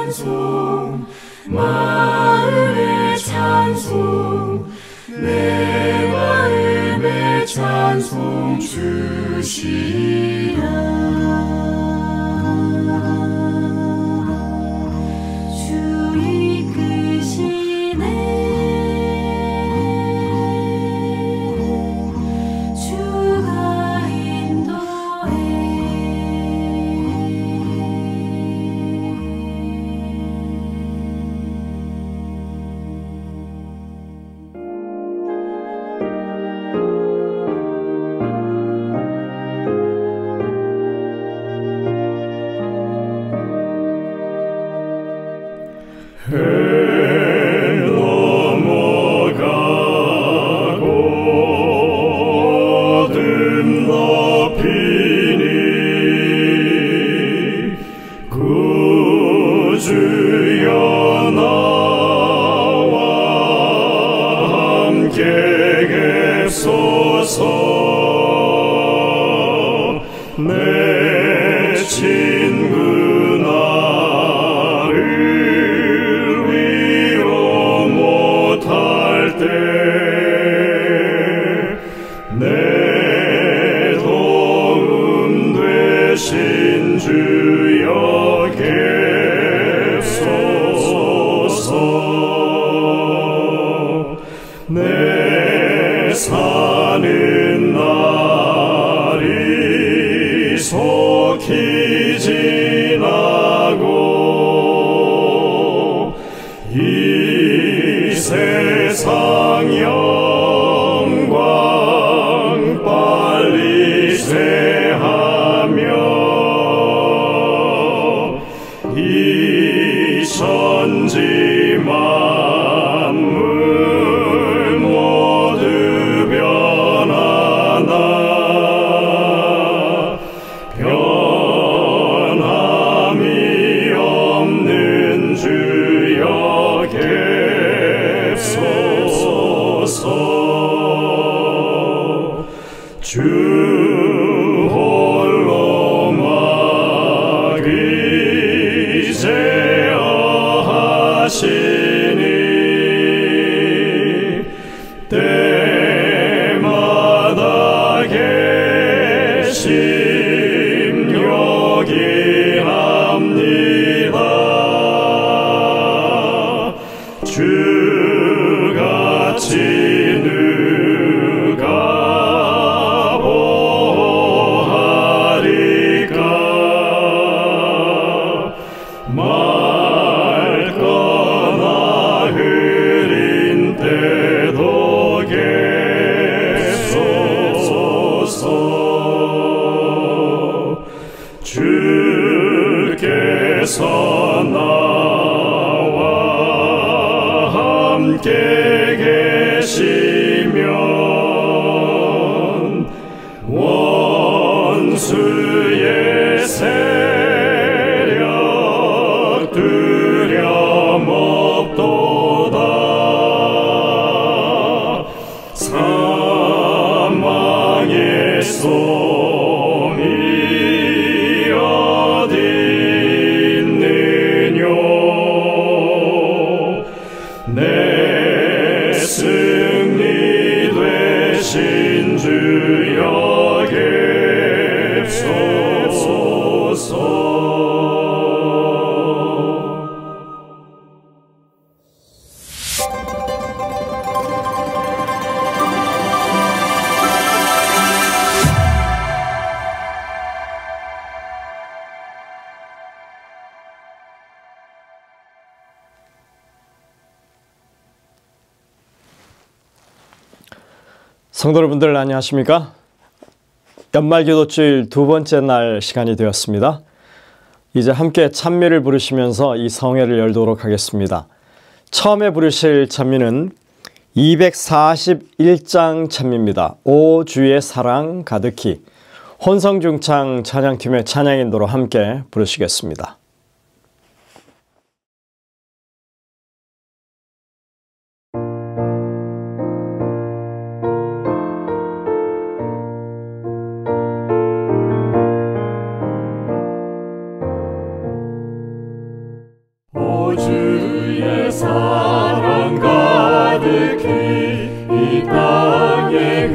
찬송, 마음의 찬송, 내 마음의 찬송 주시라. 내 사는 날이 속히 지나고 이 세상 영광 빨리 쇠하며 이 천지 만물 모두 변하나 변함이 없는 주여 객소서. 주 홀로 막이제어하시니 때마다 계심 요기합니다. 주같이 누가 보하리까. 맑거나 흐린 때도 객소서. 주께서 나와 함께 계시면 원수의 세력 두려움 없도다. 사망의 솜이 어디 있느뇨. 내 승리 되신 주여 객소서. 성도 여러분들 안녕하십니까? 연말기도주일 두 번째 날 시간이 되었습니다. 이제 함께 찬미를 부르시면서 이 성회를 열도록 하겠습니다. 처음에 부르실 찬미는 241장 찬미입니다. 오 주의 사랑 가득히. 혼성중창 찬양팀의 찬양인도로 함께 부르시겠습니다. 오 주의 사랑 가득히 이 땅에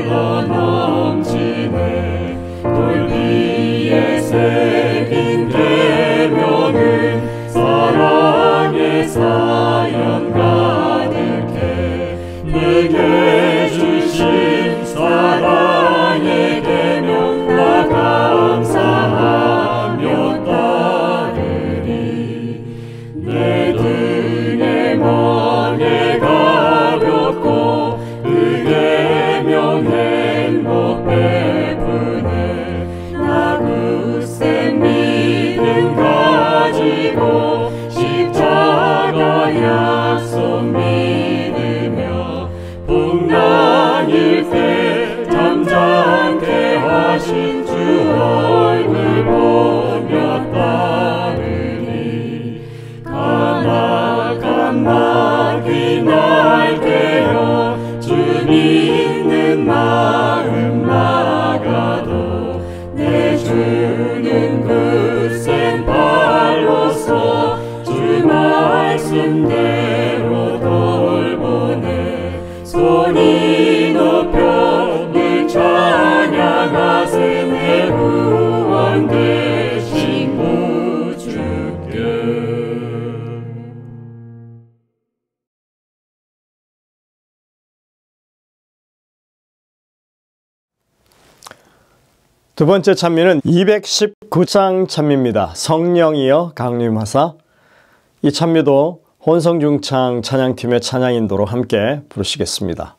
흘러넘치네. 돌 위에 새긴 계명은 사랑의 사연 가득해. 내게 주신 사랑의 계명 나 감사하며 따르리. 내 등에 멍에 가볍고 그 계명 행복 베푸네. 나 굳센 믿음 가지고 십자가 약속 믿으며 풍랑일 때 잠잠케 하신 주 얼굴 보며 따르리. 까마귀 날 깨어 주 믿는 마음 막아도 내 주는 굳센 발로서 주 말씀대로 돌보네. 소리 높여 늘 찬양하세 내 구원 되신 구주께. 두 번째 찬미는 219장 찬미입니다. 성령이여 강림하사. 이 찬미도 혼성중창 찬양팀의 찬양 인도로 함께 부르시겠습니다.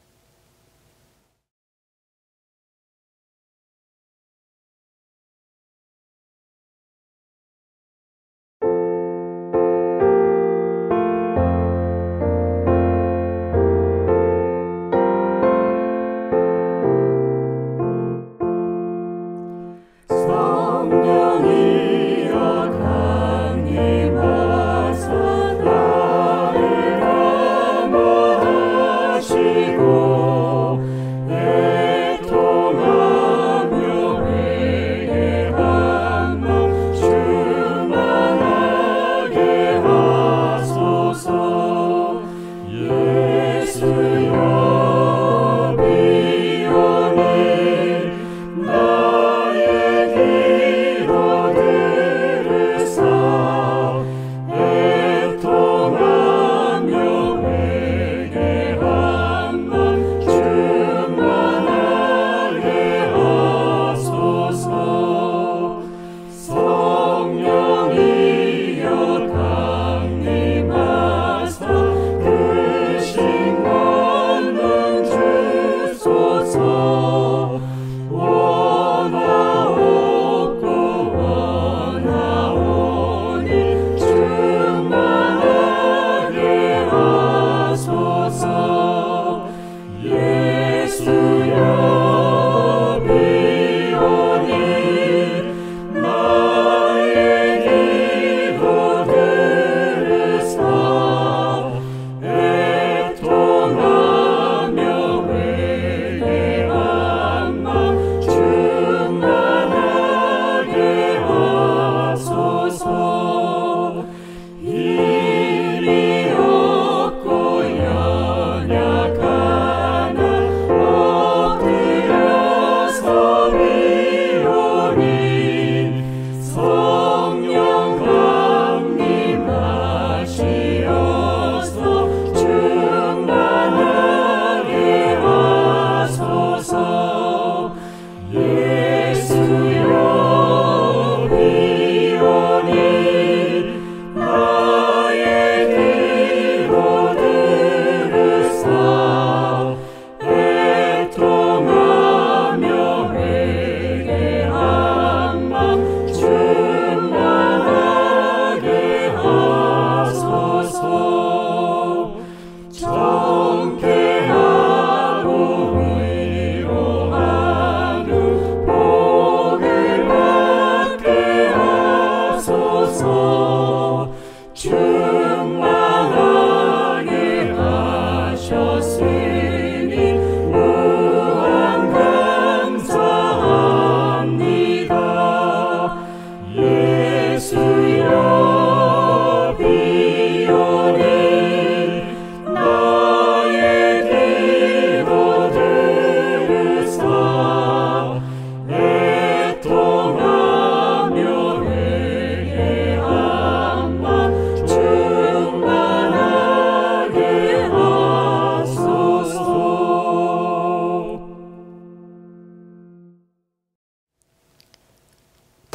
시고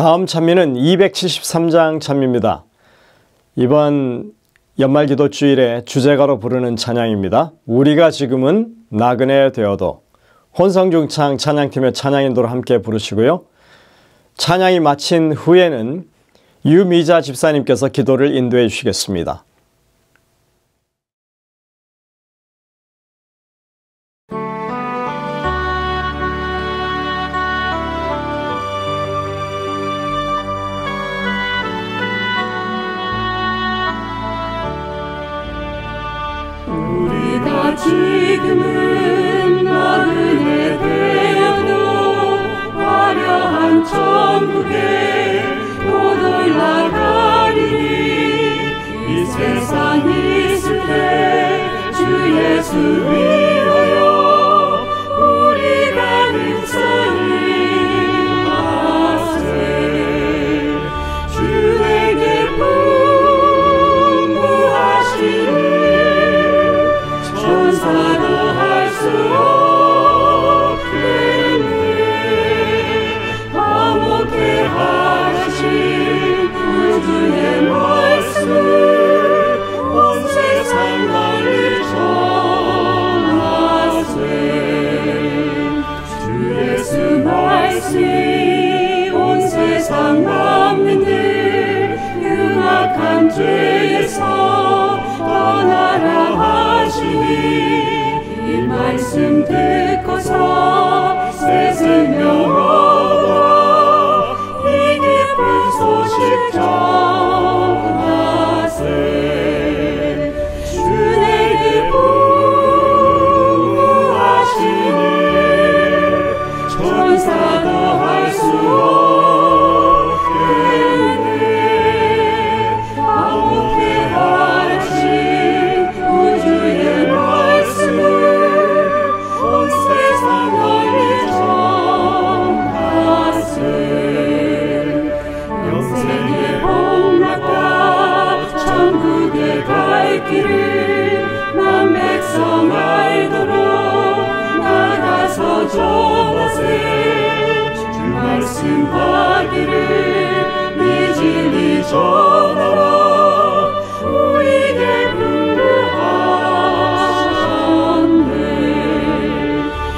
다음 찬미는 273장 찬미입니다. 이번 연말기도 주일에 주제가로 부르는 찬양입니다. 우리가 지금은 나그네 되어도. 혼성중창 찬양팀의 찬양인도로 함께 부르시고요. 찬양이 마친 후에는 유미자 집사님께서 기도를 인도해 주시겠습니다. 우리가 지금은 나그네 되어도 화려한 천국에 못 올라가리니 이 세상 있을 때 주 예수 위하여 우리가 능선히 하세. 주에게 분부하시니 천사도 할 수 없겠네. 화목해 하신 구주의 말씀을 온 세상 널리 전하세. 주 예수 말씀이 온 세상 만민들 흉악한 죄에서 떠나라 하시니 이 말씀 듣고서 새 생명 얻어 이 기쁜 소식 전하세. 주에게 분부하시니 천사도 할 수 없겠네. 화목해 하신 구주의 말씀을 온 세상 널리 전하세. 영생의 복받아 천국에 갈 길을 만 백성 알도록 나가서 전하세. 주 말씀 받기를 네 진리 전하라. 우리에게 분부하셨네.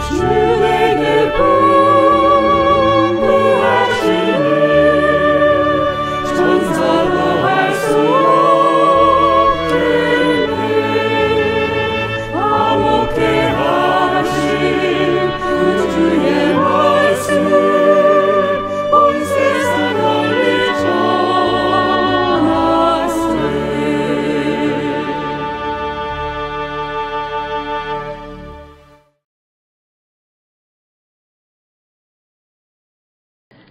주에게 분부하시니 천사도 할 수 없겠네. 화목해 하신 구주의 말씀을 온 세상 널리 전하세.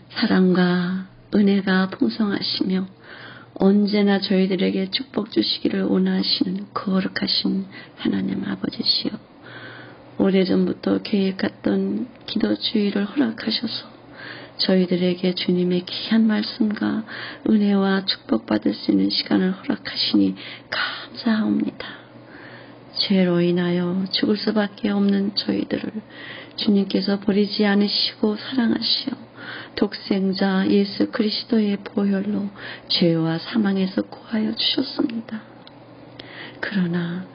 사랑과 은혜가 풍성하시며 언제나 저희들에게 축복 주시기를 원하시는 거룩하신 하나님 아버지시여, 오래전부터 계획했던 기도 주일을 허락하셔서 저희들에게 주님의 귀한 말씀과 은혜와 축복받을 수 있는 시간을 허락하시니 감사합니다. 죄로 인하여 죽을 수밖에 없는 저희들을 주님께서 버리지 않으시고 사랑하시어 독생자 예수 그리스도의 보혈로 죄와 사망에서 구하여 주셨습니다. 그러나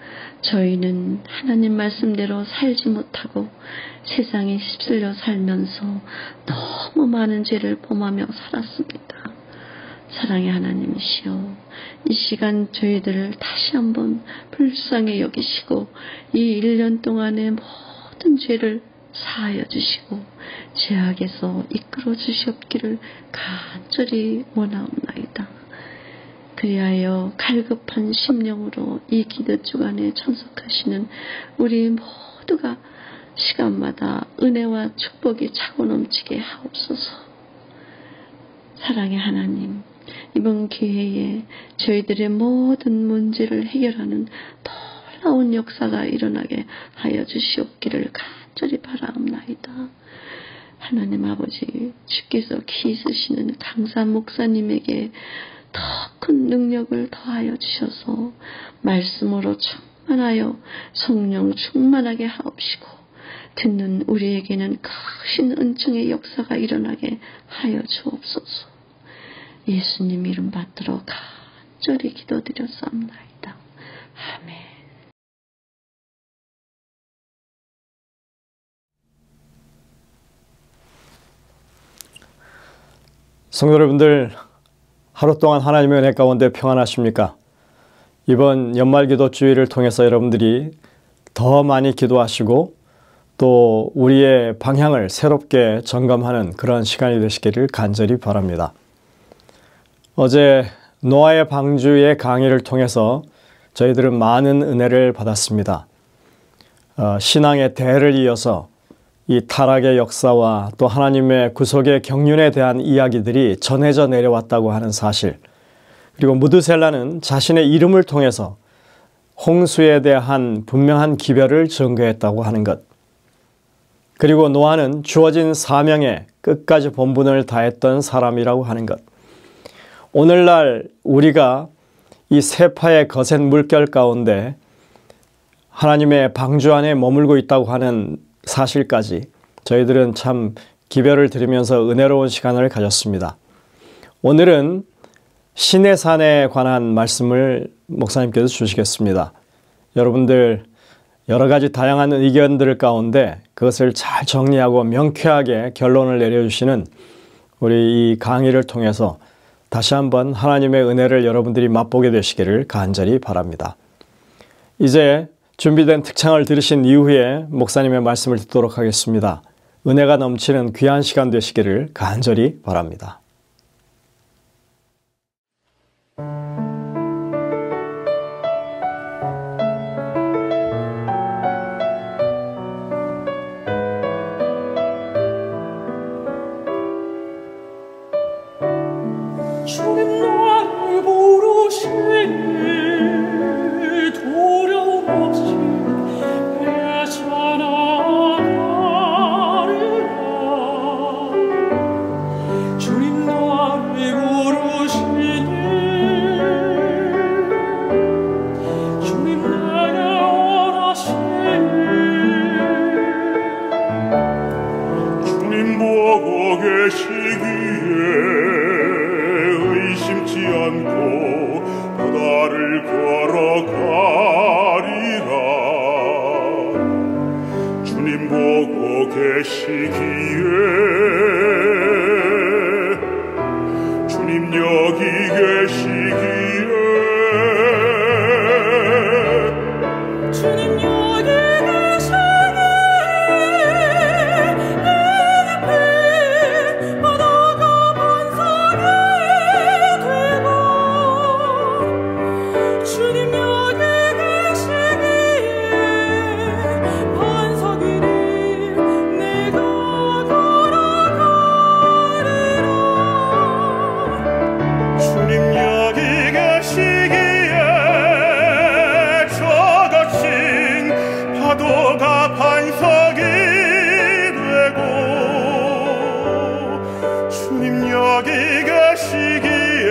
저희는 하나님 말씀대로 살지 못하고 세상에 휩쓸려 살면서 너무 많은 죄를 범하며 살았습니다. 사랑의 하나님이시여, 이 시간 저희들을 다시 한번 불쌍히 여기시고 이 1년 동안의 모든 죄를 사하여 주시고 죄악에서 이끌어 주시옵기를 간절히 원하옵나이다. 그리하여 갈급한 심령으로 이 기도 주간에 참석하시는 우리 모두가 시간마다 은혜와 축복이 차고 넘치게 하옵소서. 사랑의 하나님, 이번 기회에 저희들의 모든 문제를 해결하는 놀라운 역사가 일어나게 하여 주시옵기를 간절히 바라옵나이다. 하나님 아버지, 주께서 키 있으시는 강사 목사님에게 더 큰 능력을 더하여 주셔서 말씀으로 충만하여 성령 충만하게 하옵시고, 듣는 우리에게는 크신 은총의 역사가 일어나게 하여 주옵소서. 예수님 이름 받들어 간절히 기도드렸사옵나이다. 아멘. 성도 여러분들, 하루 동안 하나님의 은혜 가운데 평안하십니까? 이번 연말기도 주일을 통해서 여러분들이 더 많이 기도하시고 또 우리의 방향을 새롭게 점검하는 그런 시간이 되시기를 간절히 바랍니다. 어제 노아의 방주의 강의를 통해서 저희들은 많은 은혜를 받았습니다. 신앙의 대를 이어서 이 타락의 역사와 또 하나님의 구속의 경륜에 대한 이야기들이 전해져 내려왔다고 하는 사실, 그리고 무드셀라는 자신의 이름을 통해서 홍수에 대한 분명한 기별을 증거했다고 하는 것, 그리고 노아는 주어진 사명에 끝까지 본분을 다했던 사람이라고 하는 것, 오늘날 우리가 이 세파의 거센 물결 가운데 하나님의 방주 안에 머물고 있다고 하는 사실까지 저희들은 참 기별을 드리면서 은혜로운 시간을 가졌습니다. 오늘은 시내산에 관한 말씀을 목사님께서 주시겠습니다. 여러분들 여러 가지 다양한 의견들 가운데 그것을 잘 정리하고 명쾌하게 결론을 내려주시는 우리 이 강의를 통해서 다시 한번 하나님의 은혜를 여러분들이 맛보게 되시기를 간절히 바랍니다. 이제 준비된 특창을 들으신 이후에 목사님의 말씀을 듣도록 하겠습니다. 은혜가 넘치는 귀한 시간 되시기를 간절히 바랍니다. 주님 나를 부르시니 두려움 없이 헤쳐나가리라. 주님 나를 부르시니 주님 내게 원하시니 주님 보고 계시기에 의심치 않고 바다를 걸어가리라. 주님 보고 계시기에 주님 여기 계시기에 주님 여기 계시기에 내 앞에 바다가 반석이 되고 주님 여기 계시기에 반석 위를 내가 걸어가리라. 주님 여기 계시기에 저거친 파도가 반석이 되고 주님 여기 계시기에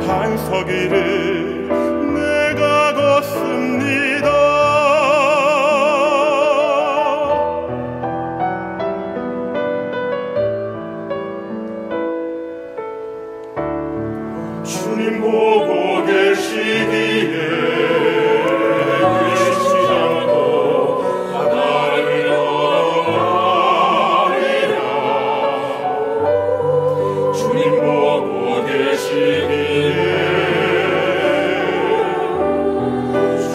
반석 위를 내가 걷습니다. 주님 보고 계시기에 의심치 않고 바다를 걸어가리라. 주님 보고 계시기에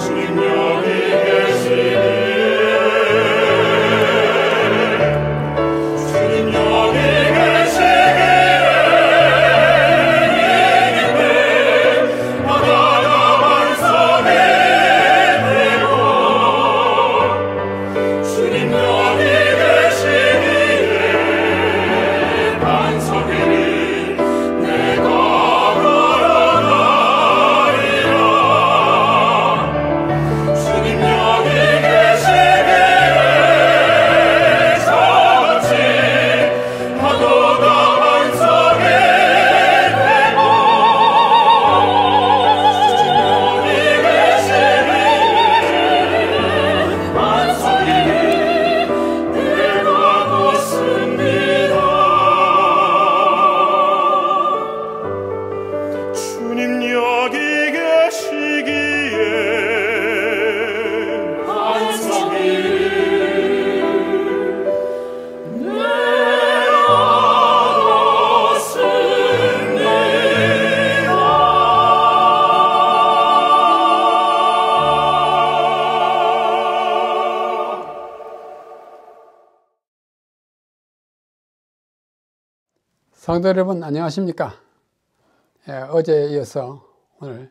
주님 여기 계시기에 주님 여기 계시기에 바다가 반석이 성도 여러분 안녕하십니까? 어제에 이어서 오늘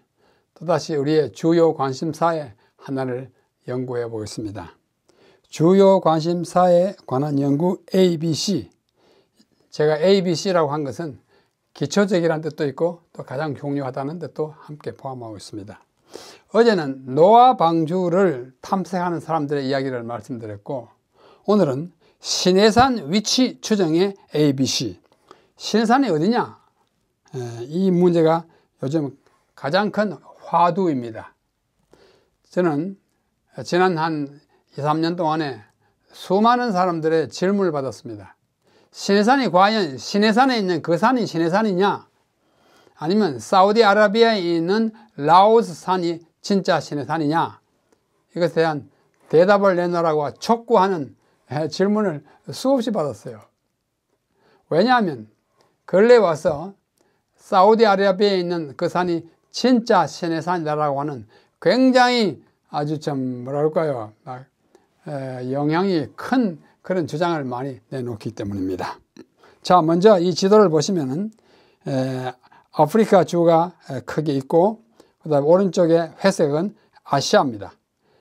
또다시 우리의 주요 관심사의 하나를 연구해 보겠습니다. 주요 관심사에 관한 연구 ABC. 제가 ABC라고 한 것은 기초적이라는 뜻도 있고 또 가장 중요하다는 뜻도 함께 포함하고 있습니다. 어제는 노아 방주를 탐색하는 사람들의 이야기를 말씀드렸고, 오늘은 시내산 위치 추정의 ABC. 시내산이 어디냐? 이 문제가 요즘 가장 큰 화두입니다. 저는 지난 한 2, 3년 동안에 수많은 사람들의 질문을 받았습니다. 시내산이 과연 시내산에 있는 그 산이 시내산이냐? 아니면 사우디아라비아에 있는 라오스 산이 진짜 시내산이냐? 이것에 대한 대답을 내놓으라고 촉구하는 질문을 수없이 받았어요. 왜냐하면 근래 와서 사우디아라비아에 있는 그 산이 진짜 시내산이라고 하는 굉장히 아주 좀 뭐랄까요, 영향이 큰 그런 주장을 많이 내놓기 때문입니다. 자, 먼저 이 지도를 보시면은 아프리카 주가 크게 있고, 그 다음에 오른쪽에 회색은 아시아입니다.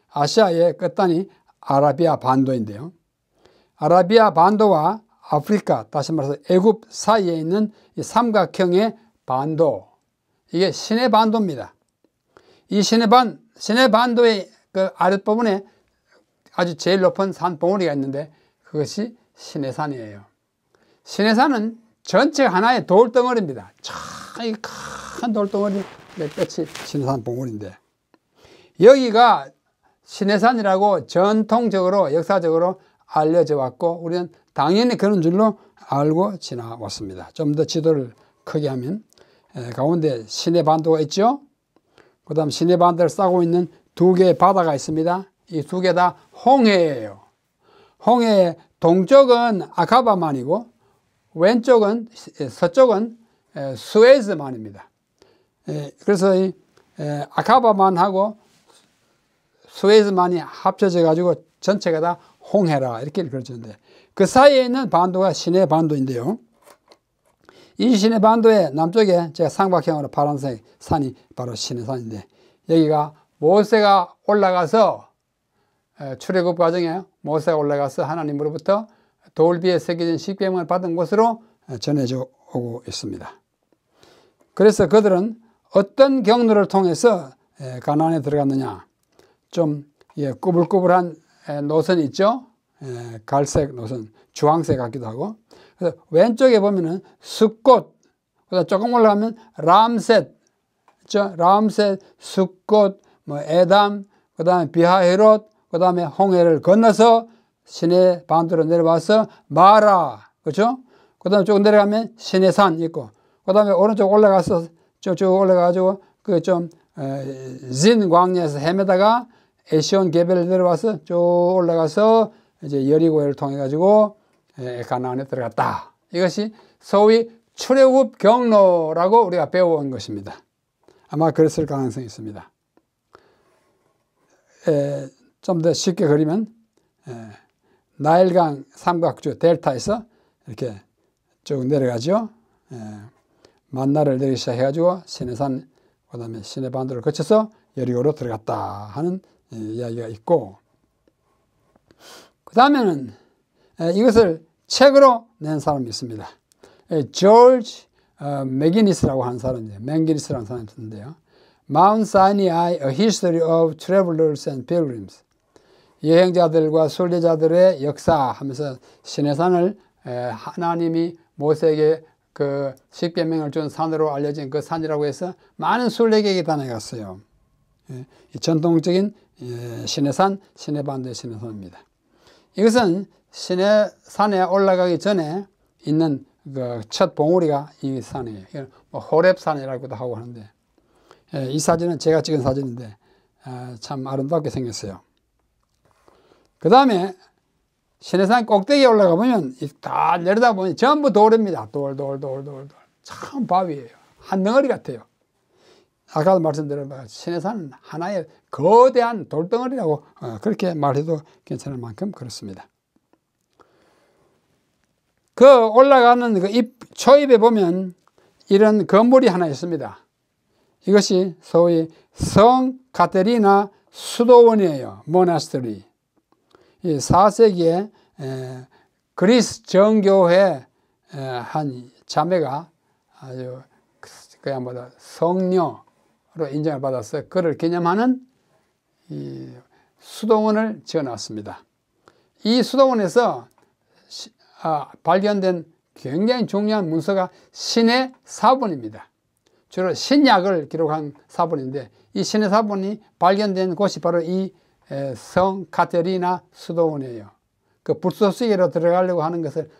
아시아의 끝단이 아라비아 반도인데요. 아라비아 반도와 아프리카, 다시 말해서 애굽 사이에 있는 이 삼각형의 반도, 이게 시내반도입니다. 이 시내반도의 그 아랫부분에 아주 제일 높은 산 봉우리가 있는데 그것이 시내산이에요. 시내산은 전체 하나의 돌덩어리입니다. 이 큰 돌덩어리 끝이 시내산 봉우리인데, 여기가 시내산이라고 전통적으로 역사적으로 알려져 왔고 우리는 당연히 그런 줄로 알고 지나왔습니다. 좀 더 지도를 크게 하면 가운데 시내반도가 있죠. 그 다음 시내반도를 싸고 있는 두 개의 바다가 있습니다. 이 두 개 다 홍해예요. 홍해의 동쪽은 아카바만이고 왼쪽은 서쪽은 수에즈만입니다. 그래서 이 아카바만하고 수에즈만이 합쳐져 가지고 전체가 다 홍해라 이렇게 그려졌는데, 그 사이에 있는 반도가 시내반도인데요. 이 시내반도의 남쪽에 제가 삼각형으로 파란색 산이 바로 시내산인데, 여기가 모세가 올라가서 출애굽 과정에 모세가 올라가서 하나님으로부터 돌비에 새겨진 십계명을 받은 곳으로 전해져 오고 있습니다. 그래서 그들은 어떤 경로를 통해서 가나안에 들어갔느냐? 좀 꾸불꾸불한 노선이 있죠. 갈색 노선, 주황색 같기도 하고. 그래서 왼쪽에 보면은 숫꽃, 그다음 조금 올라가면 람셋, 있죠? 람셋, 숫꽃, 에담, 그다음에 비하헤롯, 그다음에 홍해를 건너서 시내 반도로 내려와서 마라, 그렇죠? 그다음에 조금 내려가면 시내산 있고, 그다음에 오른쪽 올라가서 쭉 올라가가지고 그 좀 진 광야에서 헤매다가 에시온 개별을 내려와서 쭉 올라가서 이제 여리고를 통해 가지고 가나안에 들어갔다. 이것이 소위 출애굽 경로라고 우리가 배워온 것입니다. 아마 그랬을 가능성이 있습니다. 좀 더 쉽게 그리면 나일강 삼각주 델타에서 이렇게 쭉 내려가죠. 만나를 내리기 시작해가지고 시내산, 그 다음에 시내반도를 거쳐서 여리고로 들어갔다 하는 이야기가 있고, 그 다음에는 이것을 책으로 낸 사람이 있습니다. 조지 맥기니스라고 하는 사람이에요. 맥기니스라는 사람이 있는데요. Mount Sinai, A History of Travelers and Pilgrims. 여행자들과 순례자들의 역사 하면서 시내산을 하나님이 모세에게 그 십계명을 준 산으로 알려진 그 산이라고 해서 많은 순례객이 다녀갔어요. 전통적인 시내산, 시내반도의 시내산입니다. 이것은 시내산에 올라가기 전에 있는 그 첫 봉우리가 이 산이에요. 호렙산이라고도 하고 하는데, 이 사진은 제가 찍은 사진인데 참 아름답게 생겼어요. 그 다음에 시내산 꼭대기에 올라가 보면 다 내려다 보면 전부 돌입니다. 돌. 참 바위예요. 한 덩어리 같아요. 아까도 말씀드린 바가 시내산은 하나의 거대한 돌덩어리라고 그렇게 말해도 괜찮을 만큼 그렇습니다. 그 올라가는 그 초입에 보면 이런 건물이 하나 있습니다. 이것이 소위 성 카테리나 수도원이에요. 모나스터리. 이 4세기에 그리스 정교회 한 자매가 아주 그야말로 성녀로 인정을 받아서 그를 기념하는 이 수도원을 지어놨습니다. 이 수도원에서 발견된 굉장히 중요한 문서가 신의 사본입니다. 주로 신약을 기록한 사본인데 이 신의 사본이 발견된 곳이 바로 이 성 카테리나 수도원이에요. 그 불쏘시개로 들어가려고 하는 것을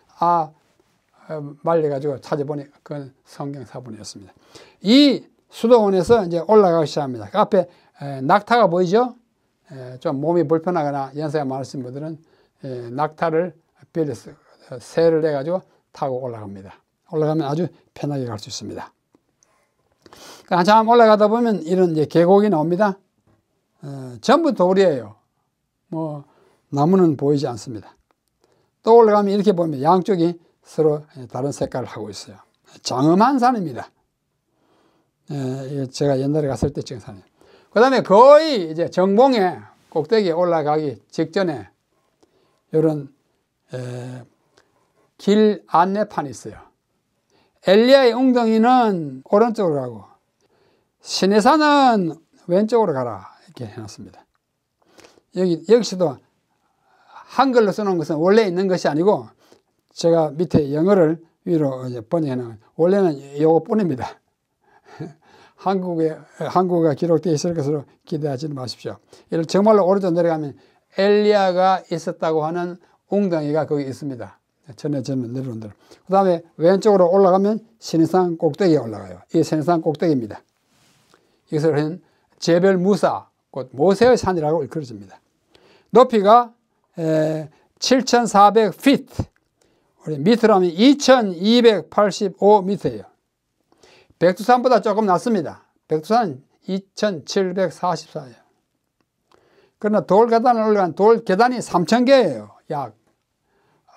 말려가지고 찾아보니 그건 성경 사본이었습니다. 이 수도원에서 이제 올라가기 시작합니다. 그 앞에 낙타가 보이죠? 좀 몸이 불편하거나 연세가 많으신 분들은 낙타를 빌려서 새를 내가지고 타고 올라갑니다. 올라가면 아주 편하게 갈 수 있습니다. 한참 올라가다 보면 이런 이제 계곡이 나옵니다. 전부 돌이에요. 뭐 나무는 보이지 않습니다. 또 올라가면 이렇게 보면 양쪽이 서로 다른 색깔을 하고 있어요. 장엄한 산입니다. 제가 옛날에 갔을 때 찍은 산이에요. 그 다음에 거의 이제 정봉에 꼭대기에 올라가기 직전에 이런 길 안내판이 있어요. 엘리야의 웅덩이는 오른쪽으로 가고 시내산은 왼쪽으로 가라 이렇게 해놨습니다. 여기서도 한글로 써놓은 것은 원래 있는 것이 아니고 제가 밑에 영어를 위로 이제 번역해놓은 원래는 이것뿐입니다. 한국어가 기록되어 있을 것으로 기대하지 마십시오. 이를 정말로 오른쪽 내려가면 엘리야가 있었다고 하는 웅덩이가 거기 있습니다. 전에 내려온 대로. 그 다음에 왼쪽으로 올라가면 시내산 꼭대기에 올라가요. 이게 시내산 꼭대기입니다. 이것을 제벨 무사, 곧 모세의 산이라고 일컬어집니다. 높이가 7,400피트, 우리 미터로 하면 2,285미터예요. 백두산보다 조금 낮습니다. 백두산은 2,744예요. 그러나 돌 계단을 올라간 돌 계단이 3,000개예요. 약.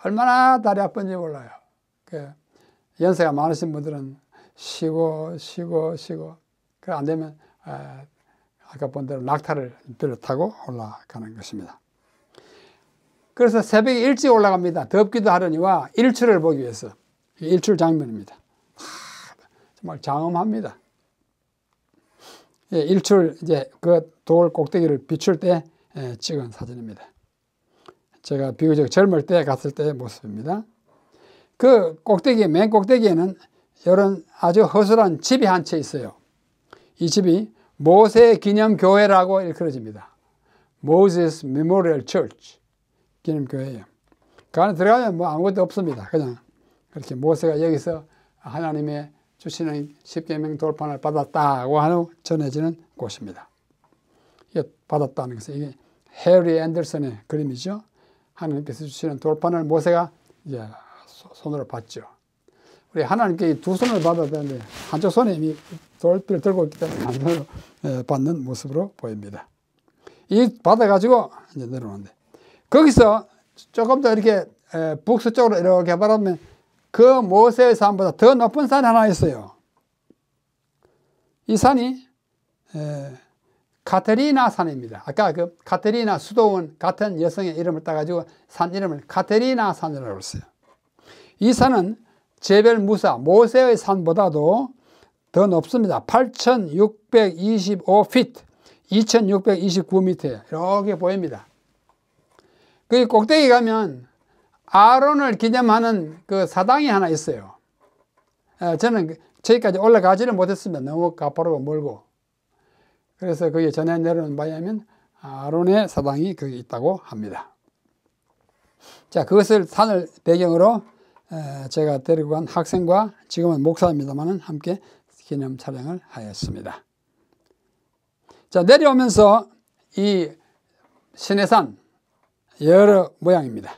얼마나 다리 아픈지 몰라요. 연세가 많으신 분들은 쉬고. 그 안 되면 아까 본 대로 낙타를 빌려 타고 올라가는 것입니다. 그래서 새벽에 일찍 올라갑니다. 덥기도 하려니와 일출을 보기 위해서. 일출 장면입니다. 정말 장엄합니다. 일출 이제 그 돌 꼭대기를 비출 때 찍은 사진입니다. 제가 비교적 젊을 때 갔을 때의 모습입니다. 그 꼭대기, 맨 꼭대기에는 이런 아주 허술한 집이 한 채 있어요. 이 집이 모세 기념교회라고 일컬어집니다. Moses Memorial Church 기념교회예요. 그 안에 들어가면 뭐 아무것도 없습니다. 그냥 그렇게 모세가 여기서 하나님의 주시는 십계명 돌판을 받았다고 하는 전해지는 곳입니다. 이게 받았다는 것은 이게 해리 앤더슨의 그림이죠. 하나님께서 주시는 돌판을 모세가 이제 손으로 받죠. 우리 하나님께 두 손을 받아야 되는데 한쪽 손에 이미 돌비를 들고 있기 때문에 한 손으로 받는 모습으로 보입니다. 이 받아가지고 이제 내려오는데 거기서 조금 더 이렇게 북서쪽으로 이렇게 바라보면 그 모세의 산보다 더 높은 산이 하나 있어요. 이 산이 카테리나 산입니다. 아까 그 카테리나 수도원 같은 여성의 이름을 따가지고 산 이름을 카테리나 산이라고 했어요. 이 산은 제벨 무사, 모세의 산보다도 더 높습니다. 8,625피트, 2,629m예요. 이렇게 보입니다. 그 꼭대기 가면 아론을 기념하는 그 사당이 하나 있어요. 저는 저기까지 올라가지를 못했습니다. 너무 가파르고 멀고. 그래서 거기 전에 내려온 바에 하면 아론의 사당이 거기 있다고 합니다. 자, 그것을 산을 배경으로 제가 데리고 간 학생과 지금은 목사입니다만 함께 기념 촬영을 하였습니다. 자, 내려오면서 이 시내산 여러 모양입니다.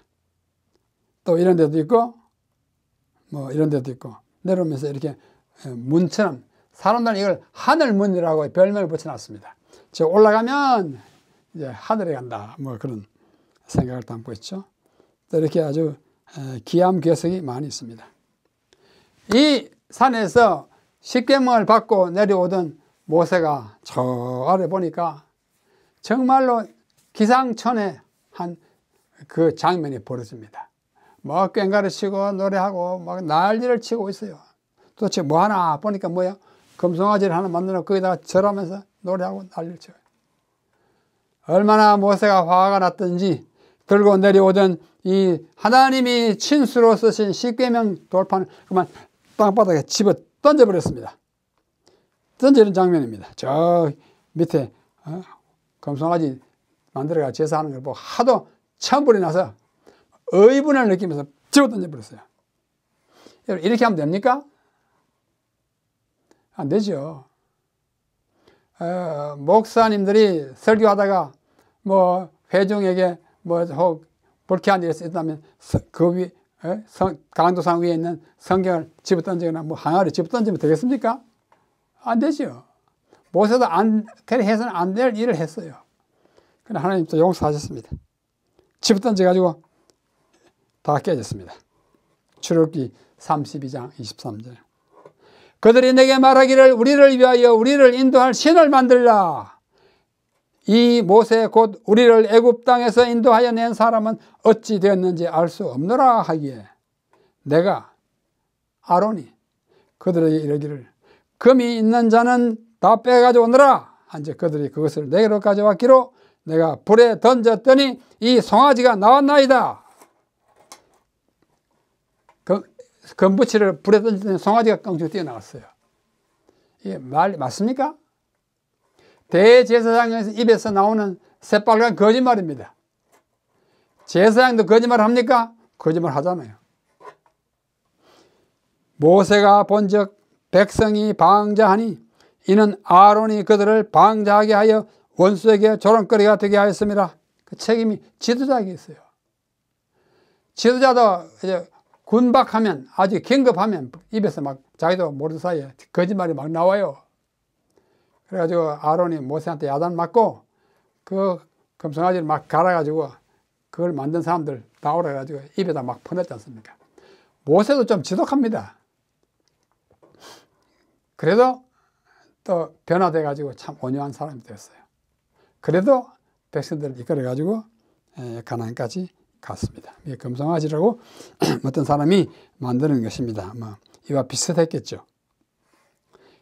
또 이런 데도 있고 뭐 이런 데도 있고 내려오면서 이렇게 문처럼 사람들은 이걸 하늘문이라고 별명을 붙여놨습니다. 저 올라가면 이제 하늘에 간다 뭐 그런 생각을 담고 있죠. 또 이렇게 아주 기암 괴석이 많이 있습니다. 이 산에서 십계명을 받고 내려오던 모세가 저 아래 보니까 정말로 기상천외 한 그 장면이 벌어집니다. 뭐 꽹과를 치고 노래하고 막 난리를 치고 있어요. 도대체 뭐 하나 보니까 뭐야? 금송아지를 하나 만들어 거기다가 절하면서 노래하고 난리를 쳐요. 얼마나 모세가 화가 났던지 들고 내려오던 이 하나님이 친수로 쓰신 십계명 돌판을 그만 땅바닥에 집어 던져버렸습니다. 던지는 장면입니다. 저 밑에 금송아지 만들어가 제사하는 걸 보고 하도 천불이 나서 의분을 느끼면서 집어 던져버렸어요. 여러분 이렇게 하면 됩니까? 안 되죠. 목사님들이 설교하다가 뭐 회중에게 뭐 혹 불쾌한 일이 있다면 그 위 강도상 위에 있는 성경을 집어 던지거나 뭐 항아리 집어 던지면 되겠습니까? 안 되죠. 모세도 그래 해서는 안 될 일을 했어요. 그러나 하나님 또 용서하셨습니다. 집어 던져가지고 다 깨졌습니다. 출애굽기 32장 23절. 그들이 내게 말하기를 우리를 위하여 우리를 인도할 신을 만들라. 이 모세 곧 우리를 애굽 땅에서 인도하여 낸 사람은 어찌 되었는지 알 수 없노라 하기에 내가 아론이 그들에게 이르기를 금이 있는 자는 다 빼가져오느라. 이제 그들이 그것을 내게로 가져왔기로 내가 불에 던졌더니 이 송아지가 나왔나이다. 금부치를 불에 던졌더니 송아지가 껑충 뛰어나갔어요. 이게 말 맞습니까? 대제사장에서 입에서 나오는 새빨간 거짓말입니다. 제사장도 거짓말 합니까? 거짓말 하잖아요. 모세가 본즉 백성이 방자하니 이는 아론이 그들을 방자하게 하여 원수에게 조롱거리가 되게 하였습니다. 그 책임이 지도자에게 있어요. 지도자도 이제 군박하면 아주 긴급하면 입에서 막 자기도 모르는 사이에 거짓말이 막 나와요. 그래가지고 아론이 모세한테 야단 맞고 그 금송아지를 막 갈아가지고 그걸 만든 사람들 나오라 해가지고 입에다 막 퍼냈지 않습니까? 모세도 좀 지독합니다. 그래도 또 변화돼가지고 참 온유한 사람이 되었어요. 그래도 백성들을 이끌어가지고 가나안까지 갔습니다. 이게 금송아지라고 어떤 사람이 만드는 것입니다. 뭐 이와 비슷했겠죠.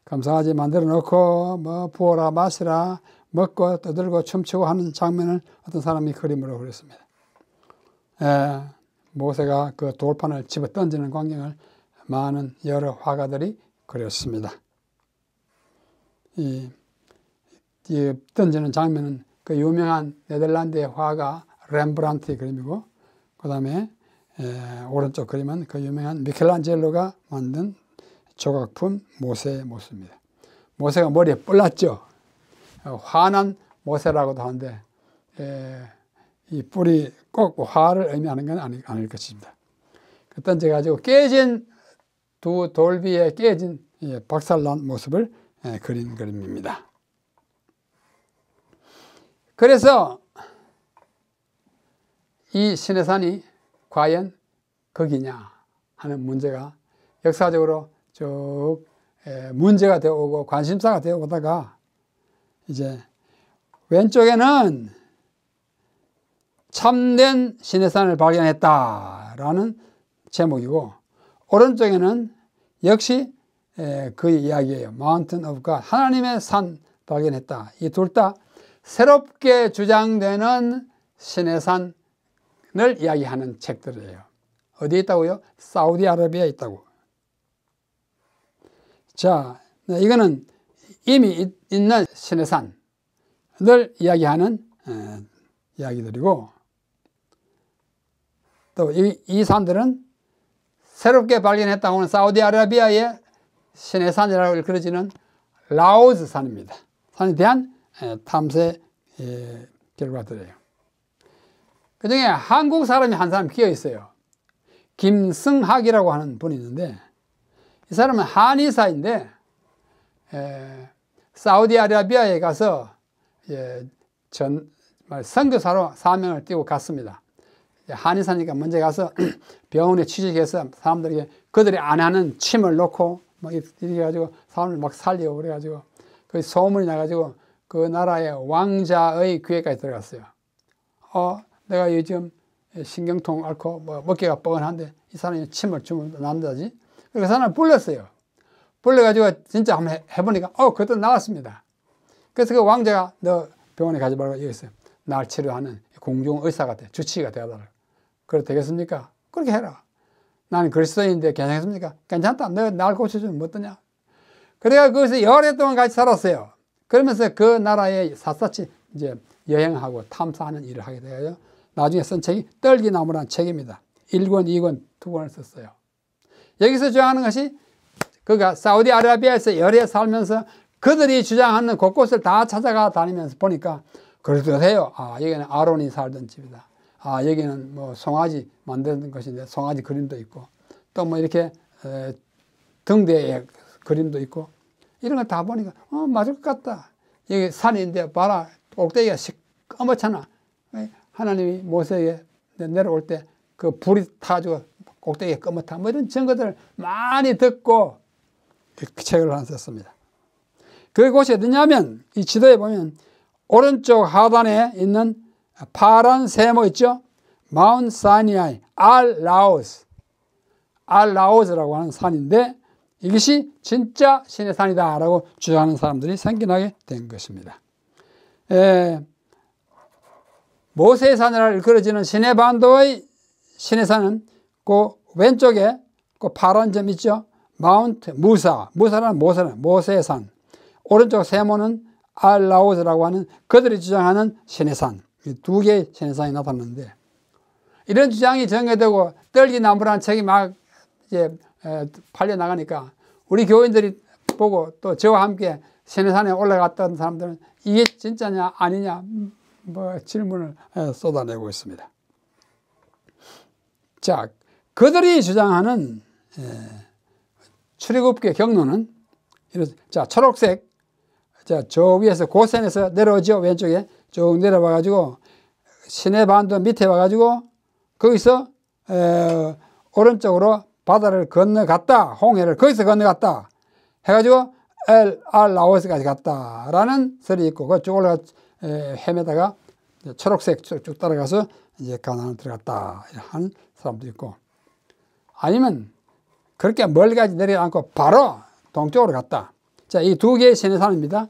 금송아지 만들어 놓고 뭐 부어라 마시라 먹고 떠들고 춤추고 하는 장면을 어떤 사람이 그림으로 그렸습니다. 모세가 그 돌판을 집어 던지는 광경을 많은 여러 화가들이 그렸습니다. 이 던지는 장면은 그 유명한 네덜란드의 화가 렘브란트의 그림이고, 그 다음에 오른쪽 그림은 그 유명한 미켈란젤로가 만든 조각품 모세의 모습입니다. 모세가 머리에 뿔났죠. 화난 모세라고도 하는데 이 뿔이 꼭 화를 의미하는 건 아닐 것입니다. 그 던져가지고 깨진 두 돌비에 깨진 박살난 모습을 그린 그림입니다. 그래서 이 시내산이 과연 거기냐 하는 문제가 역사적으로 쭉 문제가 되어 오고 관심사가 되어 오다가 이제 왼쪽에는 참된 시내산을 발견했다라는 제목이고, 오른쪽에는 역시 그 이야기예요. Mountain of God, 하나님의 산 발견했다. 이 둘 다 새롭게 주장되는 시내산을 이야기하는 책들이에요. 어디에 있다고요? 사우디아라비아에 있다고. 자, 이거는 이미 있는 시내산을 이야기하는 이야기들이고, 또 이 산들은 새롭게 발견했다고 하는 사우디아라비아의 시내산이라고 일컬어지는 라오스 산입니다. 산에 대한 탐색 결과들이에요. 그 중에 한국 사람이 한 사람 끼어 있어요. 김승학이라고 하는 분이 있는데, 이 사람은 한의사인데 사우디아라비아에 가서 선교사로 사명을 띄고 갔습니다. 한의사니까 먼저 가서 병원에 취직해서 사람들에게 그들이 안 하는 침을 놓고 막 이렇게 해가지고 사람을 막 살리고 그래가지고 그 소문이 나가지고 그 나라의 왕자의 귀에까지 들어갔어요. 내가 요즘 신경통 앓고 뭐 어깨가 뻐근한데 이 사람이 침을 주면 난다지. 그 사람을 불렀어요. 불러가지고 진짜 한번 해보니까 그것도 나왔습니다. 그래서 그 왕자가 너 병원에 가지 말고 여기 있어요. 날 치료하는 공중 의사 같아. 주치의가 되어달라. 그래 되겠습니까? 그렇게 해라. 나는 그리스도인인데 괜찮습니까? 괜찮다. 너 날 고쳐주면 어떠냐? 그래가 거기서 여러 동안 같이 살았어요. 그러면서 그 나라에 샅샅이 이제 여행하고 탐사하는 일을 하게 되어요. 나중에 쓴 책이 떨기나무라는 책입니다. 1권, 2권, 2권을 썼어요. 여기서 주장하는 것이 그가 사우디아라비아에서 열에 살면서 그들이 주장하는 곳곳을 다 찾아가 다니면서 보니까 그래도 해요. 여기는 아론이 살던 집이다. 여기는 뭐 송아지 만드는 것인데 송아지 그림도 있고 또 뭐 이렇게 등대에 그림도 있고 이런 거 다 보니까 맞을 것 같다. 여기 산인데 봐라 꼭대기가 시꺼멓잖아. 하나님이 모세에게 내려올 때 그 불이 타가지고 꼭대기가 검었다. 뭐 이런 증거들을 많이 듣고 그 책을 하나 썼습니다. 그곳이 어디냐면 이 지도에 보면 오른쪽 하단에 있는 파란 세모 있죠? 마운트 사이나이 알라오즈라고 하는 산인데 이것이 진짜 신의 산이다 라고 주장하는 사람들이 생겨나게 된 것입니다. 모세의 산이라 일컬어지는 시내반도의 신의 산은 그 왼쪽에 그 파란 점 있죠? 마운트 무사라는 모세의 산. 오른쪽 세모는 알라오즈라고 하는 그들이 주장하는 신의 산. 이 두 개의 신의 산이 나타났는데 이런 주장이 전개되고 떨기나무라는 책이 막 이제 팔려 나가니까 우리 교인들이 보고 또 저와 함께 신의 산에 올라갔던 사람들은 이게 진짜냐 아니냐 뭐 질문을 쏟아내고 있습니다. 자, 그들이 주장하는 출애굽기의 경로는 자, 초록색 저 위에서 고센에서 내려오죠. 왼쪽에 쭉 내려와 가지고 시내반도 밑에 와 가지고 거기서 오른쪽으로 바다를 건너갔다. 홍해를 거기서 건너갔다. 해가지고 알라오스까지 갔다라는 설이 있고 그쪽 올라가 헤매다가 초록색 쭉 따라가서 이제 가나안을 들어갔다 하는 사람도 있고 아니면 그렇게 멀리까지 내리지 않고 바로 동쪽으로 갔다. 자, 이 두 개의 시내산입니다.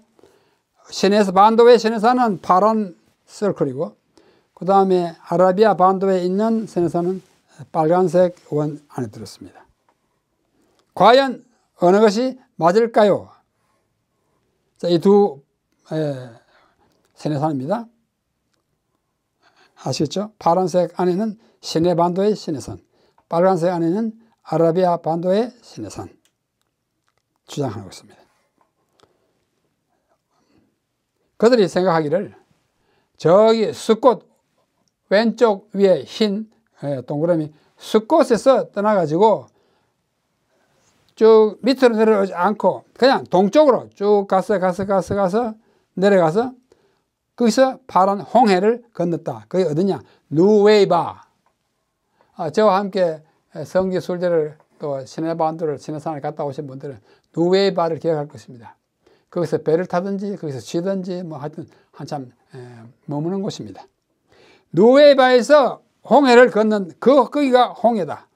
시내에서 반도의 시내산은 파란 서클이고 그 다음에 아라비아 반도에 있는 시내산은 빨간색 원 안에 들었습니다. 과연 어느 것이 맞을까요? 자, 이 두 시내산입니다. 아시겠죠? 파란색 안에는 시내 반도의 시내산, 빨간색 안에는 아라비아 반도의 시내산 주장하고 있습니다. 그들이 생각하기를 저기 숫꽃 왼쪽 위에 흰 동그라미 숫꽃에서 떠나가지고 쭉 밑으로 내려오지 않고 그냥 동쪽으로 쭉 가서 내려가서 거기서 파란 홍해를 건넜다. 그게 어디냐? 누웨이바. 저와 함께 성지 순례를 또 시내반도를 시내산을 갔다 오신 분들은 누웨이바를 기억할 것입니다. 거기서 배를 타든지 거기서 쉬든지 뭐 하여튼 한참 머무는 곳입니다. 누웨이바에서 홍해를 건넌 거기가 홍해다.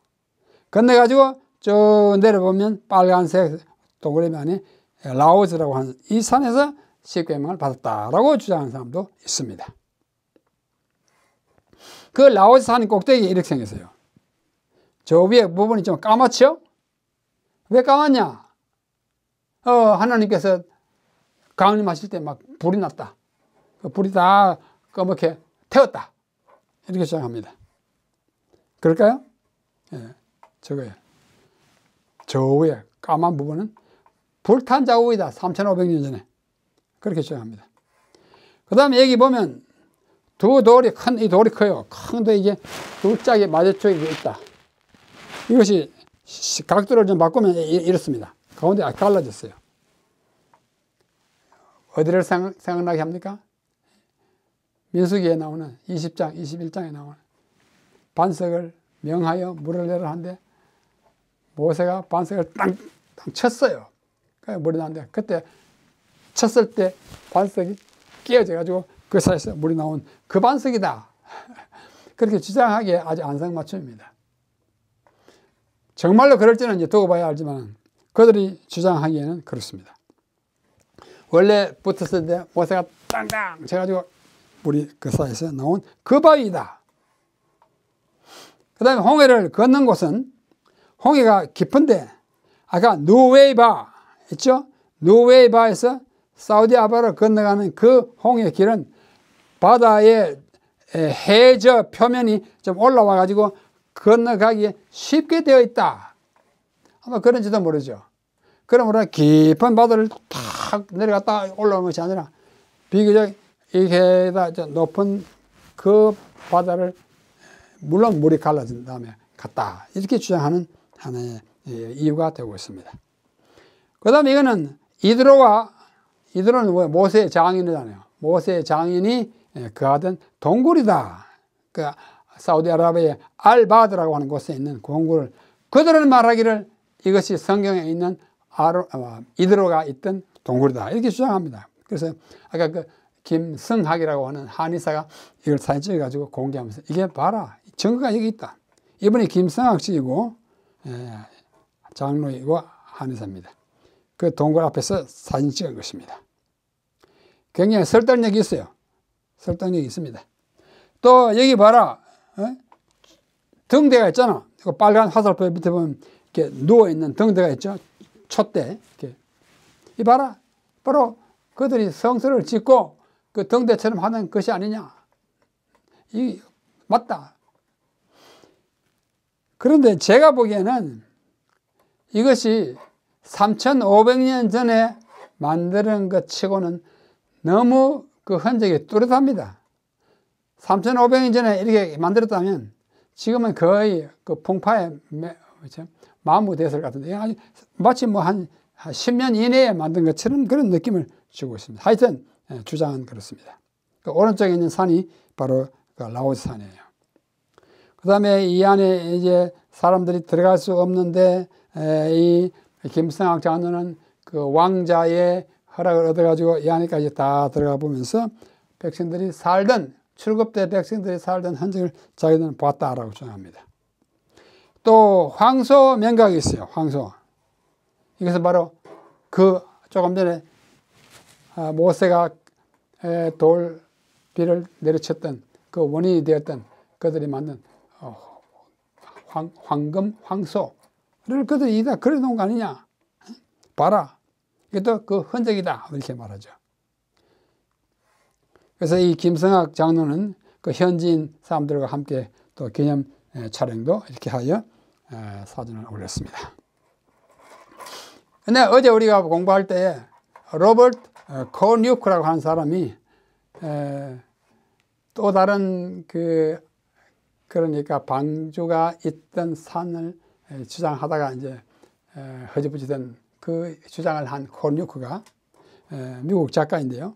건너가지고 쭉 내려보면 빨간색 동그라미 안에 라오즈라고 하는 이 산에서 십계명을 받았다라고 주장하는 사람도 있습니다. 그 라오즈 산 꼭대기에 이렇게 생겼어요. 저 위에 부분이 좀 까맣죠? 왜 까맣냐? 하나님께서 강림하실 때 막 불이 났다. 그 불이 다 까맣게 태웠다. 이렇게 주장합니다. 그럴까요? 예, 저거예요. 저 위에 까만 부분은 불탄 자국이다. 3,500년 전에. 그렇게 주장합니다. 그 다음에 여기 보면 두 돌이 이 돌이 커요. 큰 돌이 이게 두 짝이 마주쪽에 있다. 이것이 각도를 좀 바꾸면 이렇습니다. 가운데 갈라졌어요. 어디를 생각나게 합니까? 민수기에 나오는 20장, 21장에 나오는 반석을 명하여 물을 내라 하는데 모세가 반석을 땅 쳤어요. 그래서 물이 나오는데 그때 쳤을 때 반석이 깨어져 가지고 그 사이에서 물이 나온 그 반석이다. 그렇게 주장하기에 아주 안성맞춤입니다. 정말로 그럴지는 이제 두고 봐야 알지만 그들이 주장하기에는 그렇습니다. 원래 붙었을 때 모세가 땅땅 쳐가지고 물이 그 사이에서 나온 그 바위다. 그 다음에 홍해를 걷는 곳은 홍해가 깊은데 아까 누웨이바 있죠? 누웨이바에서 사우디아라비아로 건너가는 그 홍해 길은 바다의 해저 표면이 좀 올라와 가지고 건너가기에 쉽게 되어 있다. 아마 그런지도 모르죠. 그러므로 깊은 바다를 탁 내려갔다 올라오는 것이 아니라 비교적 이게 높은 그 바다를 물론 물이 갈라진 다음에 갔다. 이렇게 주장하는 하나의 이유가 되고 있습니다. 그 다음에 이거는 이드로는 뭐예요? 모세의 장인이잖아요. 모세의 장인이 거하던 동굴이다. 그 사우디아라비아의 알바드라고 하는 곳에 있는 동굴을 그들은 말하기를 이것이 성경에 있는 이드로가 있던 동굴이다. 이렇게 주장합니다. 그래서 아까 그 김성학이라고 하는 한의사가 이걸 사진 찍어가지고 공개하면서 이게 봐라. 증거가 여기 있다. 이분이 김성학 씨이고 장로이고 한의사입니다. 그 동굴 앞에서 사진 찍은 것입니다. 굉장히 설득력이 있어요. 설득력이 있습니다. 또 여기 봐라. 등대가 있잖아. 빨간 화살표 밑에 보면 이렇게 누워있는 등대가 있죠. 촛대. 이렇게. 이 봐라. 바로 그들이 성소를 짓고 그 등대처럼 하는 것이 아니냐. 이 맞다. 그런데 제가 보기에는 이것이 3,500년 전에 만드는 것 치고는 너무 그 흔적이 뚜렷합니다. 3,500년 전에 이렇게 만들었다면 지금은 거의 그 풍파에 마무됐을 것 같은데 마치 뭐 한 10년 이내에 만든 것처럼 그런 느낌을 주고 있습니다. 하여튼 주장은 그렇습니다. 그 오른쪽에 있는 산이 바로 그 라오스 산이에요. 그 다음에 이 안에 이제 사람들이 들어갈 수 없는데 이 김성학 장로는 그 왕자의 허락을 얻어가지고 이 안에까지 다 들어가 보면서 백성들이 살던 출급대 백성들이 살던 흔적을 자기들은 봤다라고 주장합니다. 또 황소 명각이 있어요. 황소. 이것은 바로 그 조금 전에 모세가 돌비를 내려쳤던 그 원인이 되었던 그들이 만든 황금 황소를 그들이 다 그려놓은 거 아니냐. 봐라. 이것도 그 흔적이다. 이렇게 말하죠. 그래서 이 김성학 장로는 그 현지인 사람들과 함께 또 기념 촬영도 이렇게 하여 사진을 올렸습니다. 근데 어제 우리가 공부할 때에 로버트 코뉴크라고 하는 사람이 또 다른 그러니까 방주가 있던 산을 주장하다가 이제 허지부지 된 그 주장을 한 코뉴크가 미국 작가인데요.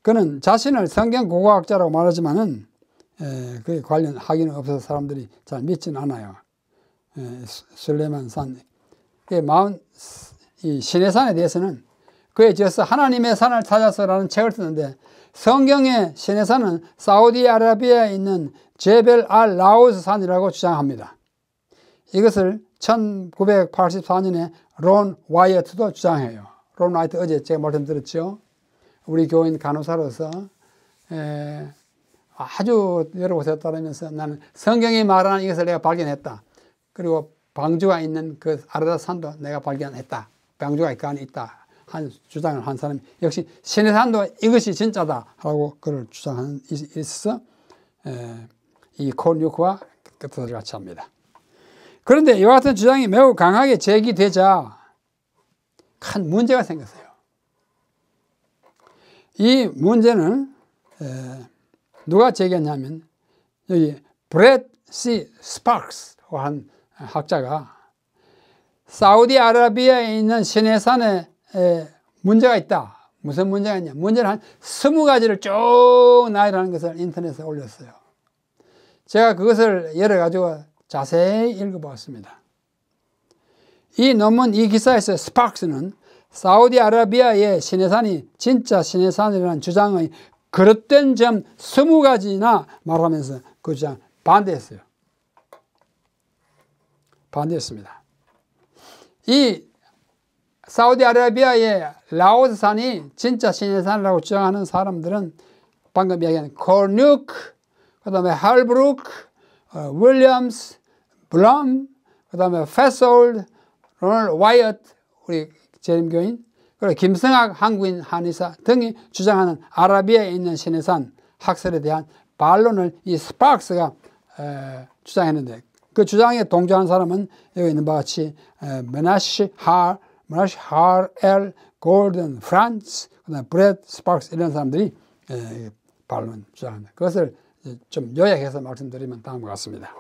그는 자신을 성경 고고학자라고 말하지만은 그에 관련 학위는 없어서 사람들이 잘 믿지는 않아요. 술레만 산, 이 시내산에 대해서는 그에 지어서 하나님의 산을 찾아서라는 책을 쓰는데 성경의 시내산은 사우디아라비아에 있는 제벨 알 라우스 산이라고 주장합니다. 이것을 1984년에 론 와이어트도 주장해요. 론 와이어트 어제 제가 말씀드렸죠. 우리 교인 간호사로서 아주 여러 곳에 따르면서 나는 성경이 말하는 이것을 내가 발견했다. 그리고 방주가 있는 그 아르다산도 내가 발견했다. 방주가 그 안에 있다. 한 주장을 한 사람이 역시 시내산도 이것이 진짜다 하고 그를 주장한 있어서 이 코뉴크와 뜻을 같이 합니다. 그런데 이와 같은 주장이 매우 강하게 제기되자 큰 문제가 생겼어요. 이 문제는 누가 제기했냐면 여기 브렛 C. 스파크스라고 한 학자가 사우디아라비아에 있는 시내산에 문제가 있다. 무슨 문제가 있냐? 문제는 한 20가지를 쭉 나열하는 것을 인터넷에 올렸어요. 제가 그것을 열어가지고 자세히 읽어보았습니다. 이 논문, 이 기사에서 스파크스는 사우디아라비아의 시내산이 진짜 시내산이라는 주장의 그릇된 점 20가지나 말하면서 그 주장 반대했어요. 반대했습니다. 이 사우디아라비아의 라오스산이 진짜 시내산이라고 주장하는 사람들은 방금 이야기한 콜뉴크, 그 다음에 할브루크, 윌리엄스, 블럼, 그 다음에 페솔드, 로널드 와이엇, 우리 재림교인, 그리고 김성학 한국인 한의사 등이 주장하는 아라비아에 있는 시내산 학설에 대한 반론을 이 스파크스가 주장했는데, 그 주장에 동조한 사람은 여기 있는 바와 같이 메나시 할 엘, 골든 프란츠, 그다음에 브렛 스파크스 이런 사람들이 반론 주장합니다. 그것을 좀 요약해서 말씀드리면 다음과 같습니다.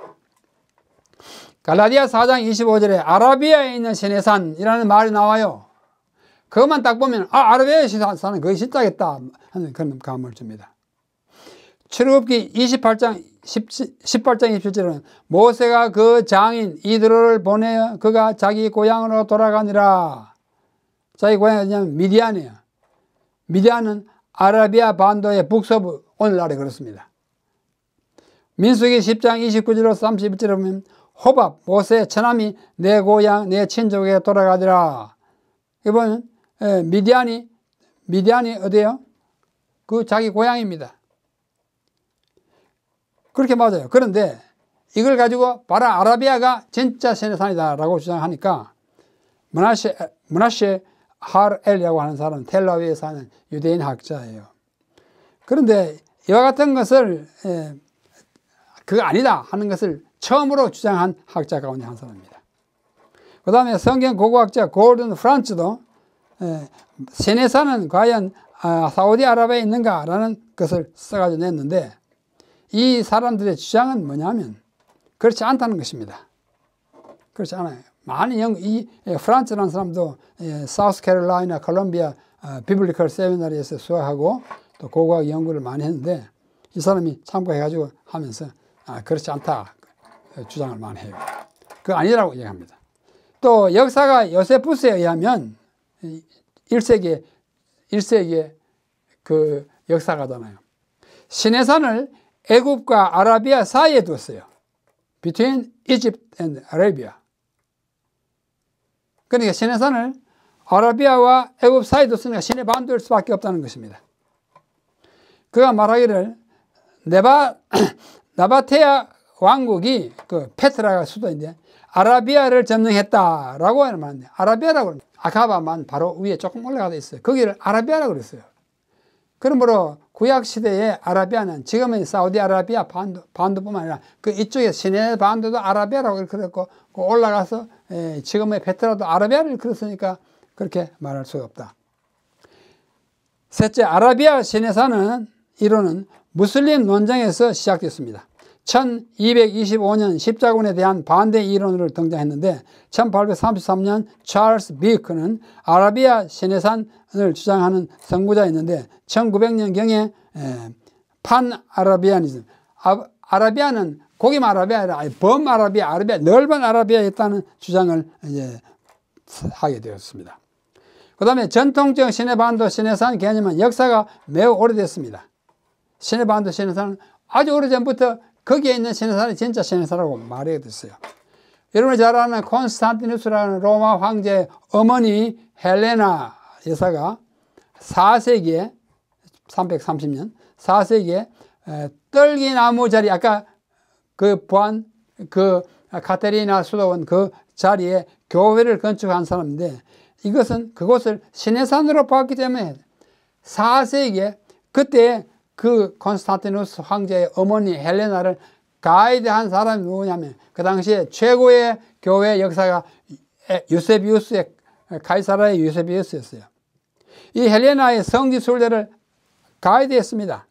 갈라디아 4장 25절에 아라비아에 있는 시내산이라는 말이 나와요. 그것만 딱 보면 아라비아의 시내산은 거의 진짜겠다 하는 그런 감을 줍니다. 출애굽기 28장 27절은 모세가 그 장인 이드로를 보내어 그가 자기 고향으로 돌아가니라. 자기 고향이 어디냐면 미디안이에요. 미디안은 아라비아 반도의 북서부, 오늘날에 그렇습니다. 민수기 10장 29절로 31절에 보면 호밥, 모세의 처남이 내 고향, 내 친족에 돌아가더라. 이번엔 미디안이 어디예요? 그 자기 고향입니다. 그렇게 맞아요. 그런데 이걸 가지고 바라 아라비아가 진짜 시내산이다라고 주장하니까 문하셰 할 엘이라고 하는 사람은 텔아비브에 사는 유대인 학자예요. 그런데 이와 같은 것을 그거 아니다 하는 것을 처음으로 주장한 학자 가운데 한 사람입니다. 그 다음에 성경 고고학자 골든 프란츠도 시내산은 과연 사우디아라비아에 있는가라는 것을 써가지고 냈는데, 이 사람들의 주장은 뭐냐면 그렇지 않다는 것입니다. 그렇지 않아요. 많은 이 프란츠라는 사람도 사우스캐롤라이나 콜롬비아 비블리컬 세미나리에서 수학하고 또 고고학 연구를 많이 했는데, 이 사람이 참고해가지고 하면서 그렇지 않다 주장을 많이 해요. 그거 아니라고 얘기합니다. 또 역사가 요세푸스에 의하면 1세기의 그 역사가잖아요. 시내산을 애굽과 아라비아 사이에 두었어요. Between Egypt and Arabia. 그러니까 시내산을 아라비아와 애굽 사이에 뒀으니까 시내 반도일 수밖에 없다는 것입니다. 그가 말하기를 나바테아 왕국이 그 페트라가 수도인데 아라비아를 점령했다라고 말하는데, 아라비아라고 합니다. 아카바만 바로 위에 조금 올라가서 있어요. 거기를 아라비아라고 그랬어요. 그러므로 구약시대의 아라비아는 지금은 사우디아라비아 반도뿐만 아니라 그 이쪽에 시내 반도도 아라비아라고 그랬고, 올라가서 지금의 페트라도 아라비아를 그랬으니까 그렇게 말할 수가 없다. 셋째, 아라비아 시내산은 이론은 무슬림 논쟁에서 시작됐습니다. 1225년 십자군에 대한 반대 이론으로 등장했는데 1833년 찰스 비크는 아라비아 시내산을 주장하는 선구자였는데 1900년경에 판-아라비아니즘, 아라비아는 고기만 아라비아 아니라 범아라비아, 넓은 아라비아였다는 주장을 이제 하게 되었습니다. 그 다음에 전통적 시내반도 시내산 개념은 역사가 매우 오래됐습니다. 시내반도 시내산은 아주 오래전부터 거기에 있는 시내산이 진짜 시내산이라고 말하게 됐어요. 여러분이 잘 아는 콘스탄티누스라는 로마 황제의 어머니 헬레나 여사가 4세기에 330년 4세기에 떨기나무 자리, 아까 그 카테리나 수도원 그 자리에 교회를 건축한 사람인데, 이것은 그곳을 시내산으로 봤기 때문에 4세기에 그때 그 콘스탄티누스 황제의 어머니 헬레나를 가이드한 사람이 누구냐면 그 당시에 최고의 교회 역사가 유세비우스의 카이사라의 유세비우스였어요. 이 헬레나의 성지순례를 가이드했습니다.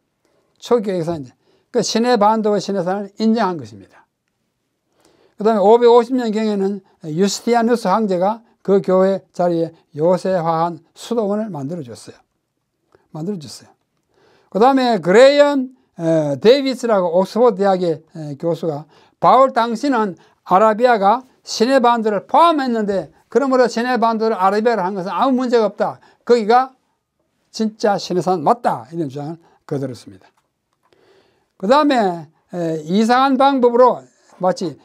초기 역사인데 그 시내 반도의 시내산을 인정한 것입니다. 그 다음에 550년경에는 유스티아누스 황제가 그 교회 자리에 요새화한 수도원을 만들어줬어요. 그 다음에 그레이엄 데이비스라고 옥스퍼드 대학의 교수가 바울 당시는 아라비아가 시내 반도를 포함했는데 그러므로 시내 반도를 아라비아로 한 것은 아무 문제가 없다. 거기가 진짜 시내산 맞다. 이런 주장을 거들었습니다. 그 다음에 이상한 방법으로 마치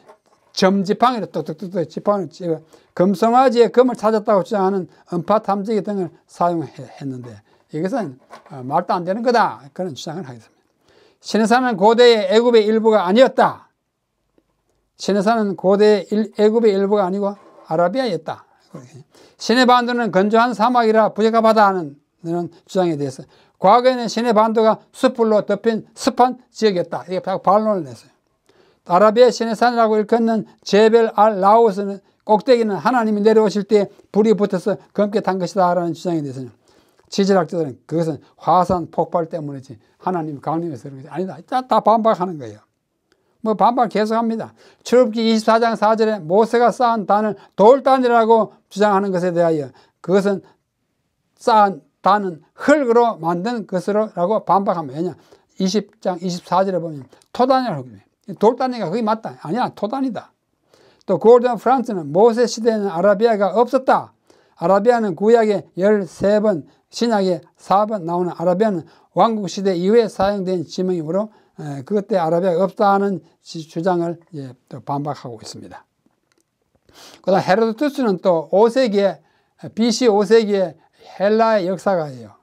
점지팡이로 뚝뚝뚝 지팡이를 찍어 금송아지의 금을 찾았다고 주장하는 음파 탐지기 등을 사용했는데 이것은 말도 안 되는 거다. 그런 주장을 하겠습니다. 시내산은 고대의 애굽의 일부가 아니었다. 시내산은 고대의 애굽의 일부가 아니고 아라비아였다. 시내반도는 건조한 사막이라 부적합하다 하는 주장에 대해서 과거에는 시내반도가 숯불로 덮인 습한 지역이었다. 이게 반론을 냈어요. 아라비아 시내산이라고 일컫는 제벨 알 라오스는 꼭대기는 하나님이 내려오실 때 불이 붙어서 검게 탄 것이다 라는 주장에 대해서는 지질학자들은 그것은 화산 폭발 때문이지 하나님 강림해서 그런 것이 아니다. 다 반박하는 거예요. 뭐 반박 계속합니다. 출애굽기 24장 4절에 모세가 쌓은 단을 돌단이라고 주장하는 것에 대하여 그것은 쌓은 단은 흙으로 만든 것으로라고 반박합니다. 왜냐 20장 24절에 보면 토단이라고 해요. 돌단이가 그게 맞다. 아니야, 토단이다. 또 고르던 프란스는 모세 시대에는 아라비아가 없었다. 아라비아는 구약에 13번, 신약에 4번 나오는 아라비아는 왕국 시대 이후에 사용된 지명이므로 그때 아라비아가 없다는 주장을 또 반박하고 있습니다. 그다음 헤로도투스는 또 5세기에 BC 5세기에 헬라의 역사가예요.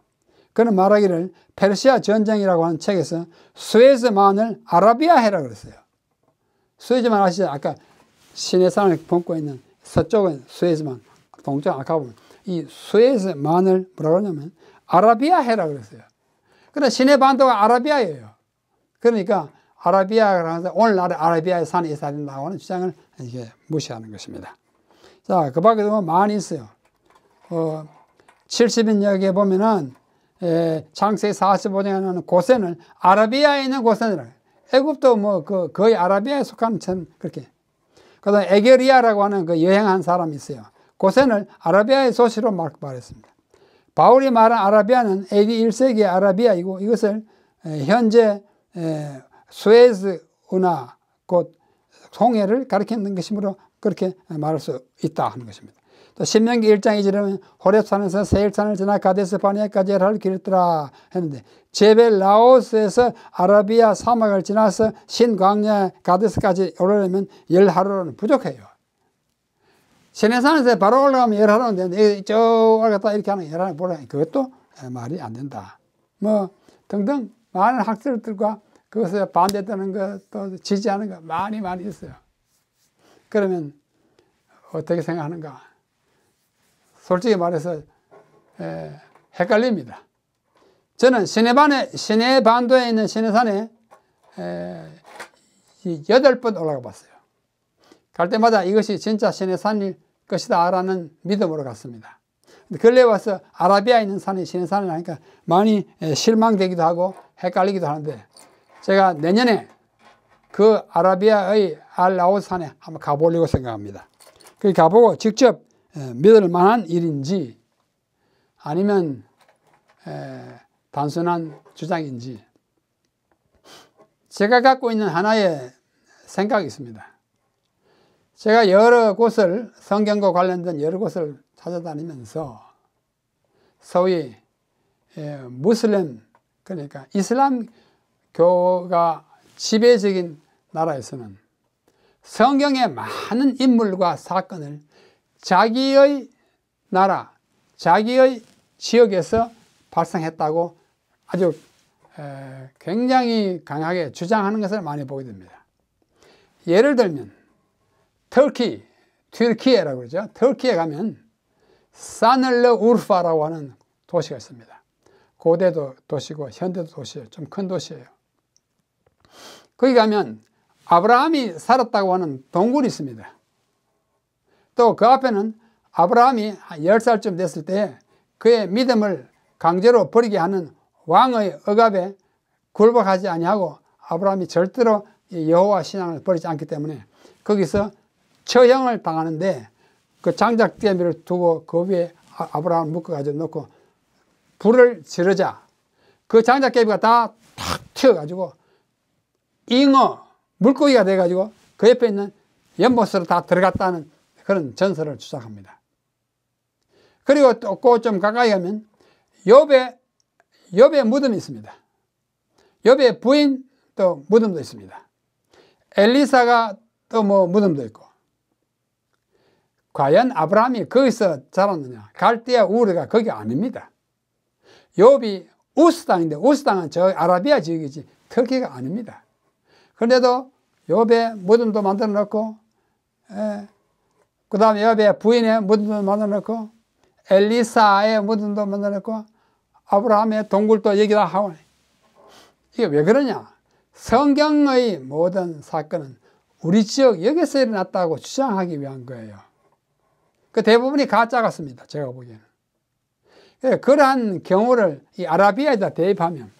그는 말하기를 페르시아 전쟁이라고 하는 책에서 수에즈만을 아라비아해라고 그랬어요. 수에즈만 아시죠? 아까 시내산을 품고 있는 서쪽은 수에즈만, 동쪽 아까 보면 이 수에즈만을 뭐라고 하냐면 아라비아해라고 그랬어요. 그러나 시내반도가 아라비아예요. 그러니까 아라비아라고 오늘날의 아라비아의 산이 있어야 된다고 하는 주장을 이게 무시하는 것입니다. 자, 그 밖에도 많이 있어요. 70인역에 보면은 창세기 45장에 나오는 고센을 아라비아에 있는 고센이라. 애굽도 뭐 거의 아라비아에 속하는 천 그렇게. 그다음 에게리아라고 하는 그 여행한 사람이 있어요. 고센을 아라비아의 소시로 말했습니다. 바울이 말한 아라비아는 AD 1세기의 아라비아이고 이것을 현재 수에즈 운하 곧 홍해를 가리키는 것이므로 그렇게 말할 수 있다 하는 것입니다. 또 신명기 1장 2절에 호렙산에서 세일산을 지나 가데스 바네아까지 엘할 길을 떠라 했는데 제벨 라오스에서 아라비아 사막을 지나서 신광야 가데스까지 오르려면 10하루는 부족해요. 시내산에서 바로 올라가면 10하루는 되는데 쭉 올라갔다 이렇게 하는 10하루는 보라. 그것도 말이 안 된다. 뭐 등등 많은 학설들과 그것에 반대되는 것 또 지지하는 것 많이 있어요. 그러면 어떻게 생각하는가? 솔직히 말해서 헷갈립니다. 저는 시내반도에 있는 시내산에 8번 올라가 봤어요. 갈 때마다 이것이 진짜 시내산일 것이다 라는 믿음으로 갔습니다. 근래 와서 아라비아에 있는 산이 시내산이라니까 많이 실망되기도 하고 헷갈리기도 하는데 제가 내년에 그 아라비아의 알라오산에 한번 가보려고 생각합니다. 거기 가보고 직접 믿을 만한 일인지 아니면 단순한 주장인지 제가 갖고 있는 하나의 생각이 있습니다. 제가 여러 곳을 성경과 관련된 여러 곳을 찾아다니면서 소위 무슬림 그러니까 이슬람교가 지배적인 나라에서는 성경의 많은 인물과 사건을 자기의 나라, 자기의 지역에서 발생했다고 아주 굉장히 강하게 주장하는 것을 많이 보게 됩니다. 예를 들면 튀르키예라고 그러죠. 터키에 가면 사늘르 우르파라고 하는 도시가 있습니다. 고대도 도시고 현대도 도시예요. 좀 큰 도시예요. 거기 가면 아브라함이 살았다고 하는 동굴이 있습니다. 또 그 앞에는 아브라함이 10살쯤 됐을 때 그의 믿음을 강제로 버리게 하는 왕의 억압에 굴복하지 아니하고 아브라함이 절대로 여호와 신앙을 버리지 않기 때문에 거기서 처형을 당하는데 그 장작대비를 두고 그 위에 아브라함을 묶어가지고 놓고 불을 지르자 그 장작개비가 다 탁 튀어가지고 잉어, 물고기가 돼가지고 그 옆에 있는 연못으로 다 들어갔다는 그런 전설을 주장합니다. 그리고 또 좀 가까이 가면 욥의 무덤이 있습니다. 욥의 부인 또 무덤도 있습니다. 엘리사가 또 뭐 무덤도 있고. 과연 아브라함이 거기서 자랐느냐? 갈대아 우르가 거기 아닙니다. 욥이 우스 땅인데 우스 땅은 저 아라비아 지역이지 터키가 아닙니다. 그런데도 욥의 무덤도 만들어 놓고, 그 다음에 욥의 부인의 무덤도 만들어 놓고, 엘리사의 무덤도 만들어 놓고, 아브라함의 동굴도 여기다 하고. 이게 왜 그러냐? 성경의 모든 사건은 우리 지역 여기서 일어났다고 주장하기 위한 거예요. 그 대부분이 가짜 같습니다. 제가 보기에는. 그러한 경우를 이 아라비아에다 대입하면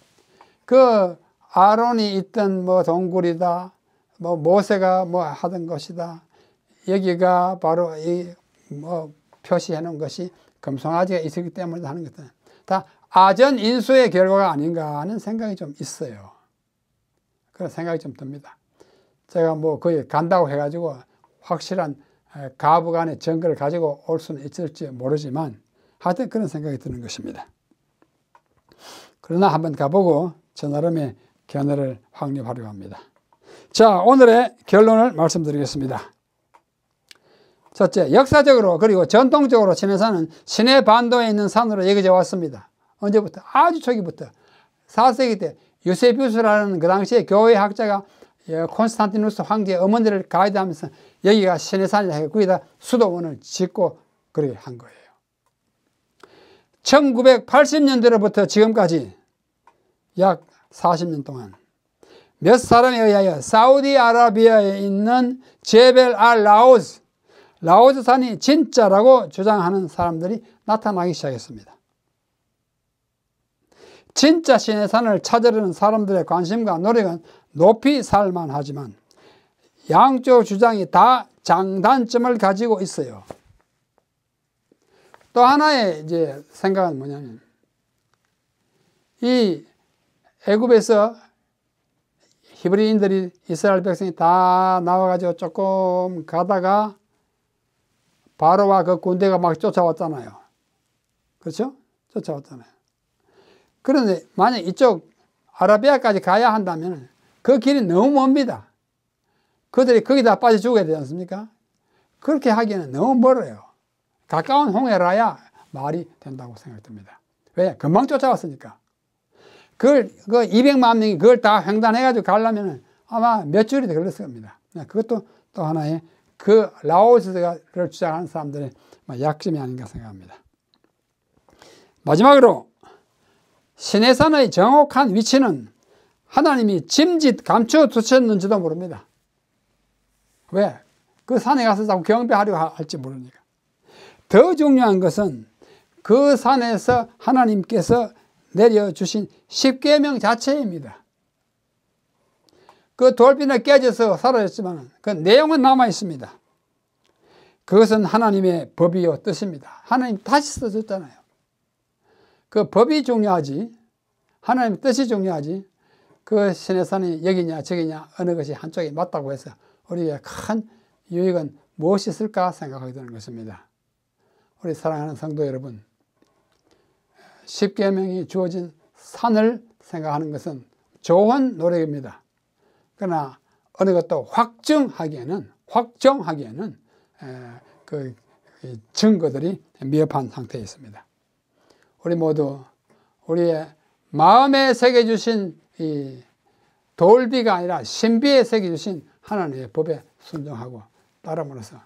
그 아론이 있던 뭐 동굴이다, 뭐 모세가 뭐 하던 것이다, 여기가 바로 이 뭐 표시해 놓은 것이 금송아지가 있었기 때문에 하는 것들 다 아전 인수의 결과가 아닌가 하는 생각이 좀 있어요. 그런 생각이 좀 듭니다. 제가 뭐 거기 간다고 해가지고 확실한 가부간의 증거를 가지고 올 수는 있을지 모르지만 하여튼 그런 생각이 드는 것입니다. 그러나 한번 가보고 저 나름의 견해를 확립하려고 합니다. 자, 오늘의 결론을 말씀드리겠습니다. 첫째, 역사적으로 그리고 전통적으로 시내산은 시내 반도에 있는 산으로 여겨져 왔습니다. 언제부터? 아주 초기부터. 4세기 때 유세비우스라는 그 당시에 교회 학자가 콘스탄티누스 황제의 어머니를 가이드하면서 여기가 시내산이라 해서 거기다 수도원을 짓고 그렇게 한 거예요. 1980년대로부터 지금까지 약 40년 동안 몇 사람에 의하여 사우디아라비아에 있는 제벨 알 라오스 산이 진짜라고 주장하는 사람들이 나타나기 시작했습니다. 진짜 시내산을 찾으려는 사람들의 관심과 노력은 높이 살만하지만 양쪽 주장이 다 장단점을 가지고 있어요. 또 하나의 이제 생각은 뭐냐면 이 애굽에서 히브리인들이 이스라엘 백성이 다 나와가지고 조금 가다가 바로와 그 군대가 막 쫓아왔잖아요. 그렇죠? 쫓아왔잖아요. 그런데 만약 이쪽 아라비아까지 가야 한다면 그 길이 너무 멉니다. 그들이 거기다 빠져 죽어야 되지 않습니까? 그렇게 하기에는 너무 멀어요. 가까운 홍해라야 말이 된다고 생각됩니다. 왜? 금방 쫓아왔으니까. 그 200만 명이 그걸 다 횡단해가지고 가려면 아마 몇 주일이 걸렸을 겁니다. 그것도 또 하나의 그 라오스를 주장하는 사람들의 약점이 아닌가 생각합니다. 마지막으로 시내산의 정확한 위치는 하나님이 짐짓 감춰두셨는지도 모릅니다. 왜? 그 산에 가서 자꾸 경배하려고 할지 모르니까. 더 중요한 것은 그 산에서 하나님께서 내려주신 십계명 자체입니다. 그 돌비는 깨져서 사라졌지만 그 내용은 남아 있습니다. 그것은 하나님의 법이요 뜻입니다. 하나님 다시 써줬잖아요. 그 법이 중요하지, 하나님의 뜻이 중요하지, 그 시내산이 여기냐 저기냐 어느 것이 한쪽이 맞다고 해서 우리의 큰 유익은 무엇이 있을까 생각하게 되는 것입니다. 우리 사랑하는 성도 여러분, 십계명이 주어진 산을 생각하는 것은 좋은 노력입니다. 그러나 어느 것도 확정하기에는 그 증거들이 미흡한 상태에 있습니다. 우리 모두 우리의 마음에 새겨주신 이 돌비가 아니라 신비에 새겨주신 하나님의 법에 순종하고 따름으로써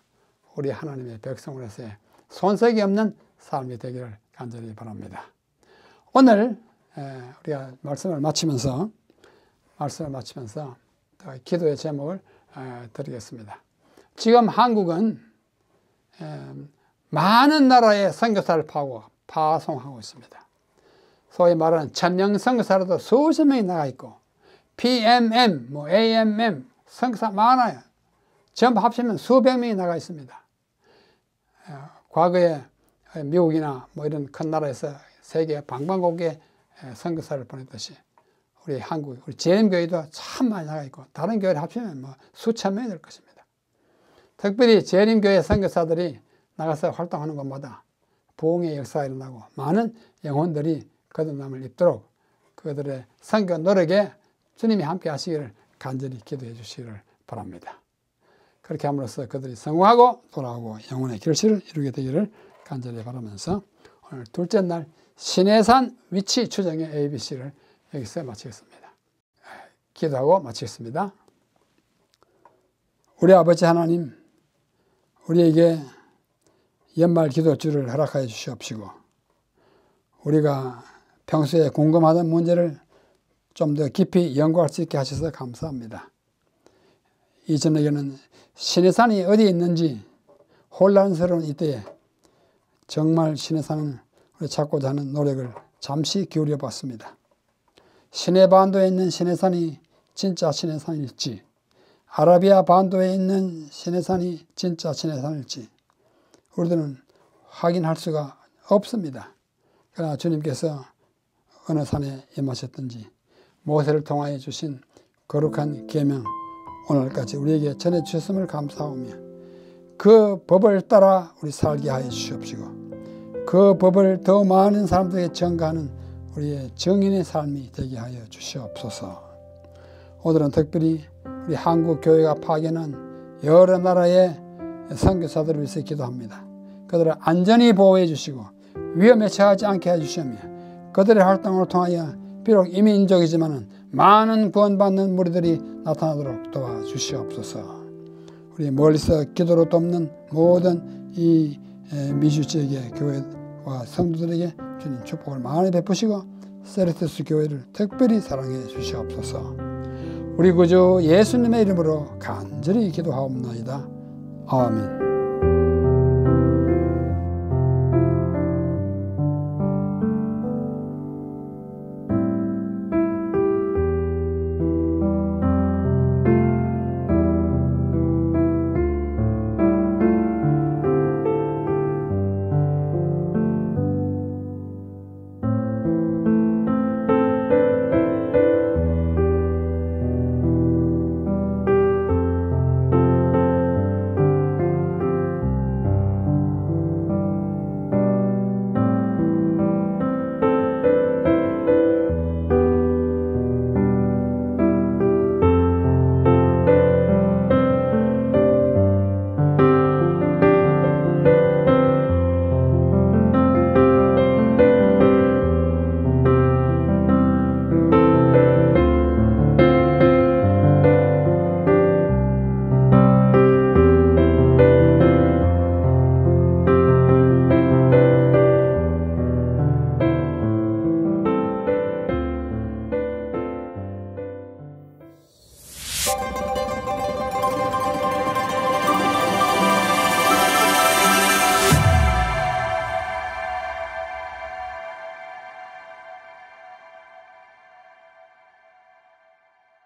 우리 하나님의 백성으로서의 손색이 없는 삶이 되기를 간절히 바랍니다. 오늘 우리가 말씀을 마치면서 기도의 제목을 드리겠습니다. 지금 한국은 많은 나라의 선교사를 파송하고 있습니다. 소위 말하는 천명 선교사로도 수십 명이 나가 있고 PMM, AMM 선교사 많아요. 전부 합치면 수백 명이 나가 있습니다. 과거에 미국이나 이런 큰 나라에서 세계 방방곡곡에 선교사를 보냈듯이 우리 한국, 우리 재림교회도 참 많이 나가 있고, 다른 교회를 합치면 뭐 수천 명이 될 것입니다. 특별히 재림교회 선교사들이 나가서 활동하는 곳마다 부흥의 역사가 일어나고 많은 영혼들이 거듭남을 입도록 그들의 선교 노력에 주님이 함께 하시기를 간절히 기도해 주시기를 바랍니다. 그렇게 함으로써 그들이 성공하고 돌아오고 영혼의 결실을 이루게 되기를 간절히 바라면서 오늘 둘째 날 시내산 위치 추정의 ABC를 여기서 마치겠습니다. 기도하고 마치겠습니다. 우리 아버지 하나님, 우리에게 연말 기도주를 허락하여 주시옵시고 우리가 평소에 궁금하던 문제를 좀 더 깊이 연구할 수 있게 하셔서 감사합니다. 이 저녁에는 시내산이 어디에 있는지 혼란스러운 이때에 정말 시내산을 우리 찾고자 하는 노력을 잠시 기울여 봤습니다. 시내반도에 있는 시내산이 진짜 시내산일지, 아라비아 반도에 있는 시내산이 진짜 시내산일지 우리들은 확인할 수가 없습니다. 그러나 주님께서 어느 산에 임하셨든지 모세를 통하여 주신 거룩한 계명 오늘까지 우리에게 전해주셨음을 감사하며 그 법을 따라 우리 살게 하여 주시옵시고 그 법을 더 많은 사람들에게 전가하는 우리의 증인의 삶이 되게 하여 주시옵소서. 오늘은 특별히 우리 한국 교회가 파견한 여러 나라의 선교사들을 위해서 기도합니다. 그들을 안전히 보호해 주시고 위험에 처하지 않게 해주시며 그들의 활동을 통하여 비록 이민족이지만 많은 구원받는 무리들이 나타나도록 도와주시옵소서. 우리 멀리서 기도로 돕는 모든 이 미주 지역의 교회와 성도들에게 주님 축복을 많이 베푸시고 세르테스 교회를 특별히 사랑해 주시옵소서. 우리 구주 예수님의 이름으로 간절히 기도하옵나이다. 아멘.